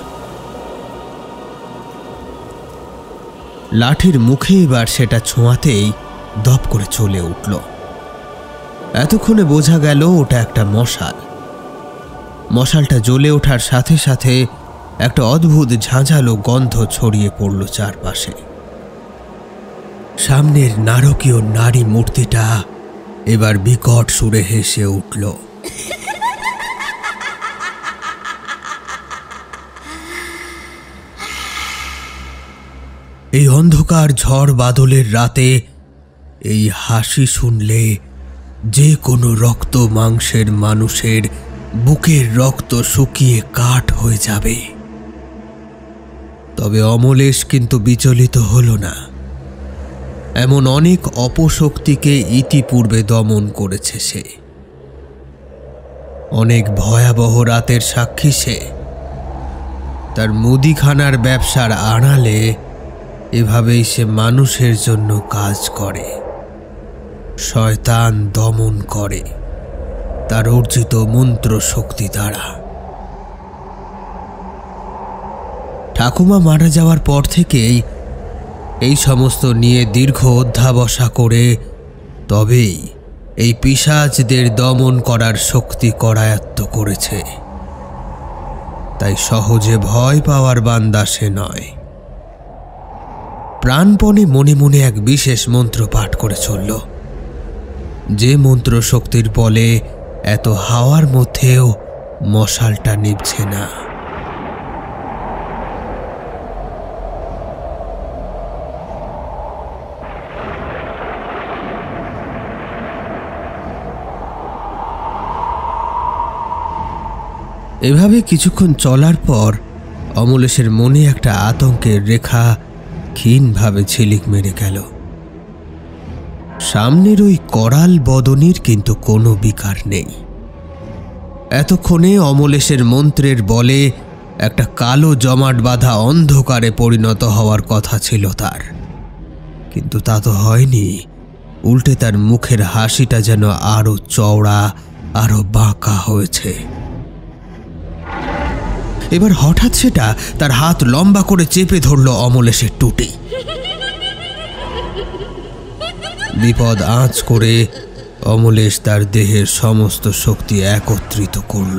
লাঠির মুখে এবার সেটা ছোঁয়াতেই দপ করে চলে উঠল। এতক্ষণে বোঝা গেল ওটা একটা মশাল। মশালটা জ্বলে ওঠার সাথে সাথে একটা অদ্ভুত ঝাঁঝালো গন্ধ ছড়িয়ে পড়ল চারপাশে। সামনের নারকীয় নারী মূর্তিটা এবার বিকট সুরে হেসে উঠল। এই অন্ধকার ঝড় বাদলের রাতে এই হাসি শুনলে যে কোনো রক্ত মাংসের মানুষের বুকের রক্ত শুকিয়ে কাঠ হয়ে যাবে। তবে অমলেশ কিন্তু বিচলিত হল না। এমন অনেক অপশক্তিকে ইতিপূর্বে দমন করেছে সে। অনেক ভয়াবহ রাতের সাক্ষী সে। তার মুদিখানার ব্যবসার আড়ালে এভাবেই সে মানুষের জন্য কাজ করে, শয়তান দমন করে তার অর্জিত মন্ত্র শক্তি দ্বারা। ঠাকুমা মারা যাওয়ার পর থেকেই এই সমস্ত নিয়ে দীর্ঘ অধ্যাবসা করে তবেই এই পিশাচদের দমন করার শক্তি করায়ত্ত করেছে। তাই সহজে ভয় পাওয়ার বান্দা সে নয়। প্রাণপণে মনে মনে এক বিশেষ মন্ত্র পাঠ করে চলল। যে মন্ত্র শক্তির বলে এত হাওয়ার মধ্যেও মশালটা নিভছে না। এভাবে কিছুক্ষণ চলার পর অমলেশের মনে একটা আতঙ্কের রেখা ক্ষীণভাবে ঝিলিক মেরে গেল। সামনের ওই করাল বদনীর কিন্তু কোনো বিকার নেই। এতক্ষণে অমলেশের মন্ত্রের বলে একটা কালো জমাট বাঁধা অন্ধকারে পরিণত হওয়ার কথা ছিল তার, কিন্তু তা তো হয়নি। উল্টে তার মুখের হাসিটা যেন আরো চওড়া, আরো বাঁকা হয়েছে। এবার হঠাৎ সেটা তার হাত লম্বা করে চেপে ধরল অমলেশের টুটি। বিপদ আঁচ করে অমলেশ তার দেহের সমস্ত শক্তি একত্রিত করল,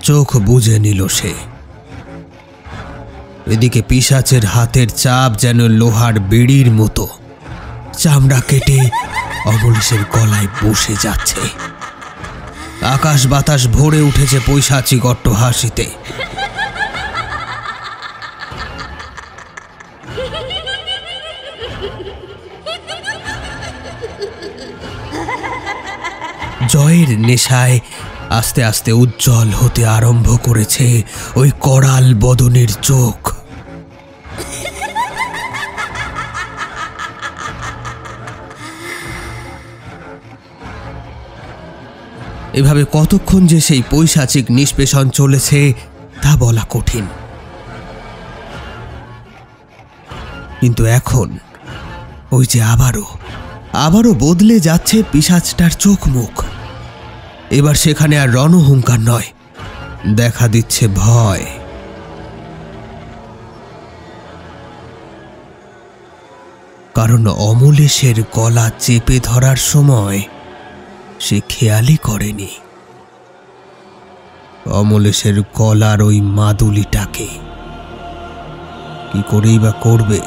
চোখ বুজে নিল সে। এদিকে পিশাচের হাতের চাপ যেন লোহার বিড়ির মতো চামড়া কেটে অমলেশের গলায় বসে যাচ্ছে। আকাশ বাতাস ভরে উঠেছে পৈশাচিক অট্টহাসিতে। জয়ের নেশায় আস্তে আস্তে উজ্জ্বল হতে আরম্ভ করেছে ওই করাল বদনের চোখ। এভাবে কতক্ষণ যে সেই পৈশাচিক নিষ্পেষণ চলেছে তা বলা কঠিন, কিন্তু এখন ওই যে আবারও বদলে যাচ্ছে পিশাচটার চোখ মুখ। এবার সেখানে আর রণহুঙ্কার নয়, দেখা দিচ্ছে ভয়। কারণ অমলেশের গলা চেপে ধরার সময় সে খেয়ালই করেনি অমলেশের গলার ওই মাদুলিটাকে। কি করেই বা করবে?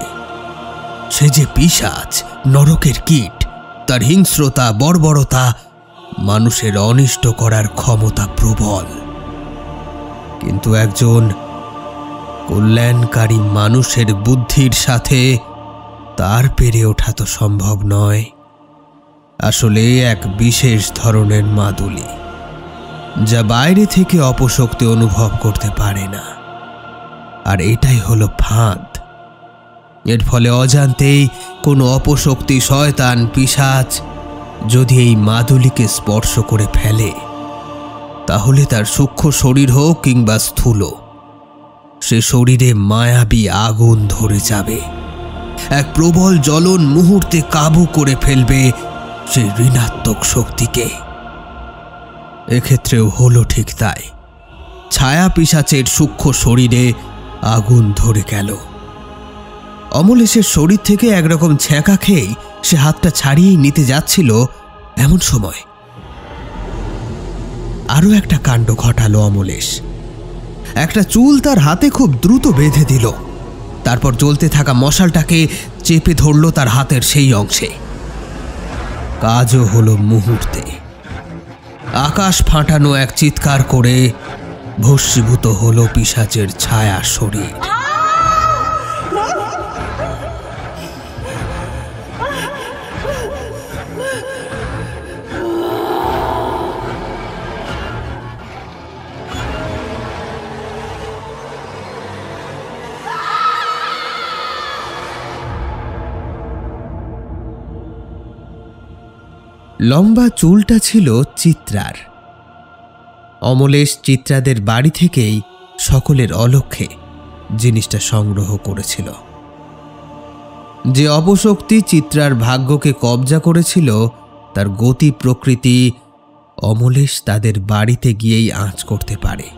সে যে পিশাচ, নরকের কীট, তার হিংস্রতা, বর্বরতা, মানুষের অনিষ্ট করার ক্ষমতা প্রবল। কিন্তু একজন কল্যাণকারী মানুষের বুদ্ধির সাথে তার পেরে ওঠা তো সম্ভব নয়। আসলে এক বিশেষ ধরনের মাদুলি, যা বাইরে থেকে অপশক্তি অনুভব করতে পারে না। আর এটাই হলো ফাঁদ। এর ফলে অজান্তেই কোনো অপশক্তি, শয়তান, পিশাচ যদি এই মাদুলিকে স্পর্শ করে ফেলে, তাহলে তার সূক্ষ্ম শরীর হোক কিংবা স্থূল, সে শরীরে মায়াবী আগুন ধরে যাবে। এক প্রবল জ্বলন মুহূর্তে কাবু করে ফেলবে সে ঋণাত্মক শক্তিকে। এক্ষেত্রেও হলো ঠিক তাই। ছায়া পিশাচের সূক্ষ্ম শরীরে আগুন ধরে গেল। অমলেশের শরীর থেকে একরকম ছ্যাঁকা খেয়েই সে হাতটা ছাড়িয়েই নিতে যাচ্ছিল, এমন সময় আরো একটা কাণ্ড ঘটালো অমলেশ। একটা চুল তার হাতে খুব দ্রুত বেঁধে দিল, তারপর জ্বলতে থাকা মশালটাকে চেপে ধরল তার হাতের সেই অংশে। কাজও হলো মুহূর্তে। আকাশ ফাটানো এক চিৎকার করে ভস্মীভূত হলো পিশাচের ছায়া শরীর। লম্বা চুলটা ছিল চিত্রার। অমলেশ চিত্রাদের বাড়ি থেকেই সকলের অলক্ষ্যে জিনিসটা সংগ্রহ করেছিল। যে অপশক্তি চিত্রার ভাগ্যকে কবজা করেছিল, তার গতি প্রকৃতি অমলেশ তাদের বাড়িতে গিয়েই আঁচ করতে পারে।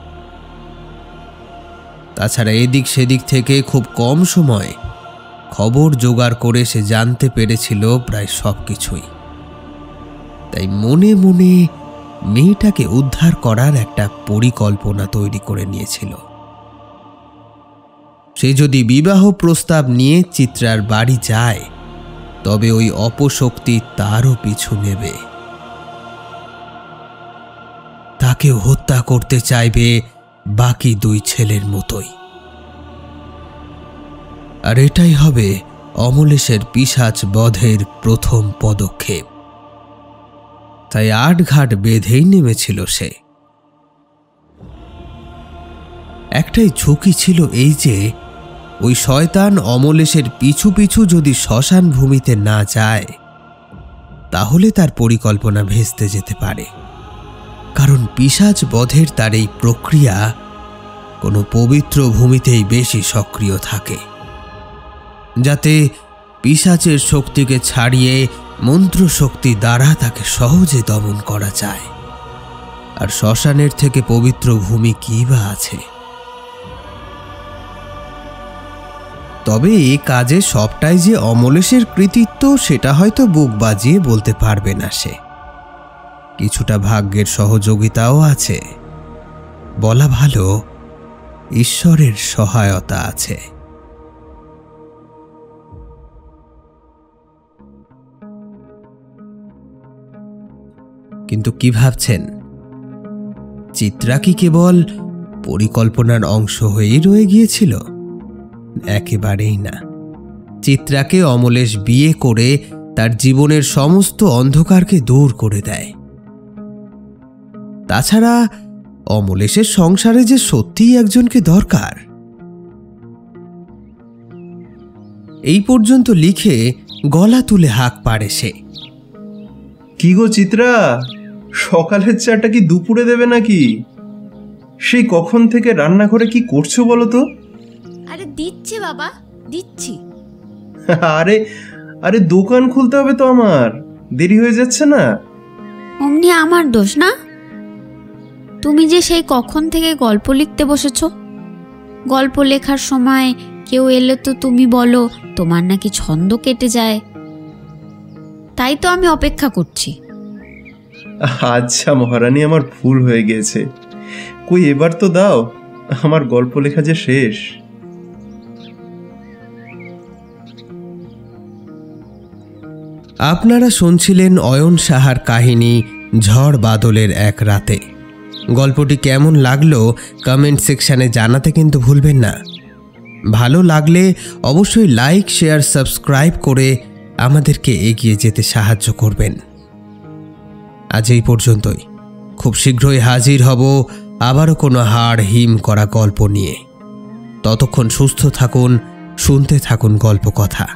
তাছাড়া এদিক সেদিক থেকে খুব কম সময়ে খবর জোগাড় করে সে জানতে পেরেছিল প্রায় সব কিছুই। তাই মনে মনে মেয়েটাকে উদ্ধার করার একটা পরিকল্পনা তৈরি করে নিয়েছিল। সে যদি বিবাহ প্রস্তাব নিয়ে চিত্রার বাড়ি যায়, তবে ওই অপশক্তি তারও পিছু নেবে, তাকে হত্যা করতে চাইবে বাকি দুই ছেলের মতোই। আর এটাই হবে অমলেশের পিশাচ বধের প্রথম পদক্ষেপ। তাই আটঘাট বেঁধেই নেমেছিল সে। একটাই ঝুঁকি ছিল এই যে ওই শয়তান অমলেশের পিছু পিছু যদি শ্মশান ভূমিতে না যায়, তাহলে তার পরিকল্পনা ভেস্তে যেতে পারে। কারণ পিশাচ বধের তার এই প্রক্রিয়া কোনো পবিত্র ভূমিতেই বেশি সক্রিয় থাকে, যাতে পিশাচের শক্তিকে ছাড়িয়ে মন্ত্র শক্তি দ্বারা তাকে সহজে দমন করা যায়। আর শ্মশানের থেকে পবিত্র ভূমি কি বা আছে? তবে এ কাজে সবটাই যে অমলেশের কৃতিত্ব সেটা হয়তো বুক বাজিয়ে বলতে পারবে না সে। কিছুটা ভাগ্যের সহযোগিতাও আছে, বলা ভালো ঈশ্বরের সহায়তা আছে। কিন্তু কি ভাবছেন, চিত্রা কি কেবল পরিকল্পনার অংশ হয়েই রয়ে গিয়েছিল? একেবারেই না। চিত্রাকে অমলেশ বিয়ে করে তার জীবনের সমস্ত অন্ধকারকে দূর করে দেয়। তাছাড়া অমলেশের সংসারে যে সত্যিই একজনকে দরকার। এই পর্যন্ত লিখে গলা তুলে হাঁক পাড়ে সে। কি গো চিত্রা, সকালের চাটা কি দুপুরে দেবে নাকি? সেই কখন থেকে রান্নাঘরে কি করছো বলো তো? আরে দিচ্ছি বাবা, দিচ্ছি। আরে আরে দোকান খুলতে হবে তো, আমার দেরি হয়ে যাচ্ছে না? অমনি আমার দোষ না? তুমি যে সেই কখন থেকে গল্প লিখতে বসেছ। গল্প লেখার সময় কেউ এলে তো তুমি বলো তোমার নাকি ছন্দ কেটে যায়। তাই তো আমি অপেক্ষা করছি। আচ্ছা মহারানী, আমার ভুল হয়ে গেছে। কই এবার তো দাও, আমার গল্প লেখা যে শেষ। আপনারা শুনছিলেন অয়ন সাহার কাহিনী ঝড় বাদলের এক রাতে। গল্পটি কেমন লাগলো কমেন্ট সেকশনে জানাতে কিন্তু ভুলবেন না। ভালো লাগলে অবশ্যই লাইক, শেয়ার, সাবস্ক্রাইব করে আমাদেরকে এগিয়ে যেতে সাহায্য করবেন। আজ এই পর্যন্তই। খুব শীঘ্রই হাজির হব আবারও কোনো হাড় হিম করা গল্প নিয়ে। ততক্ষণ সুস্থ থাকুন, শুনতে থাকুন গল্প কথা।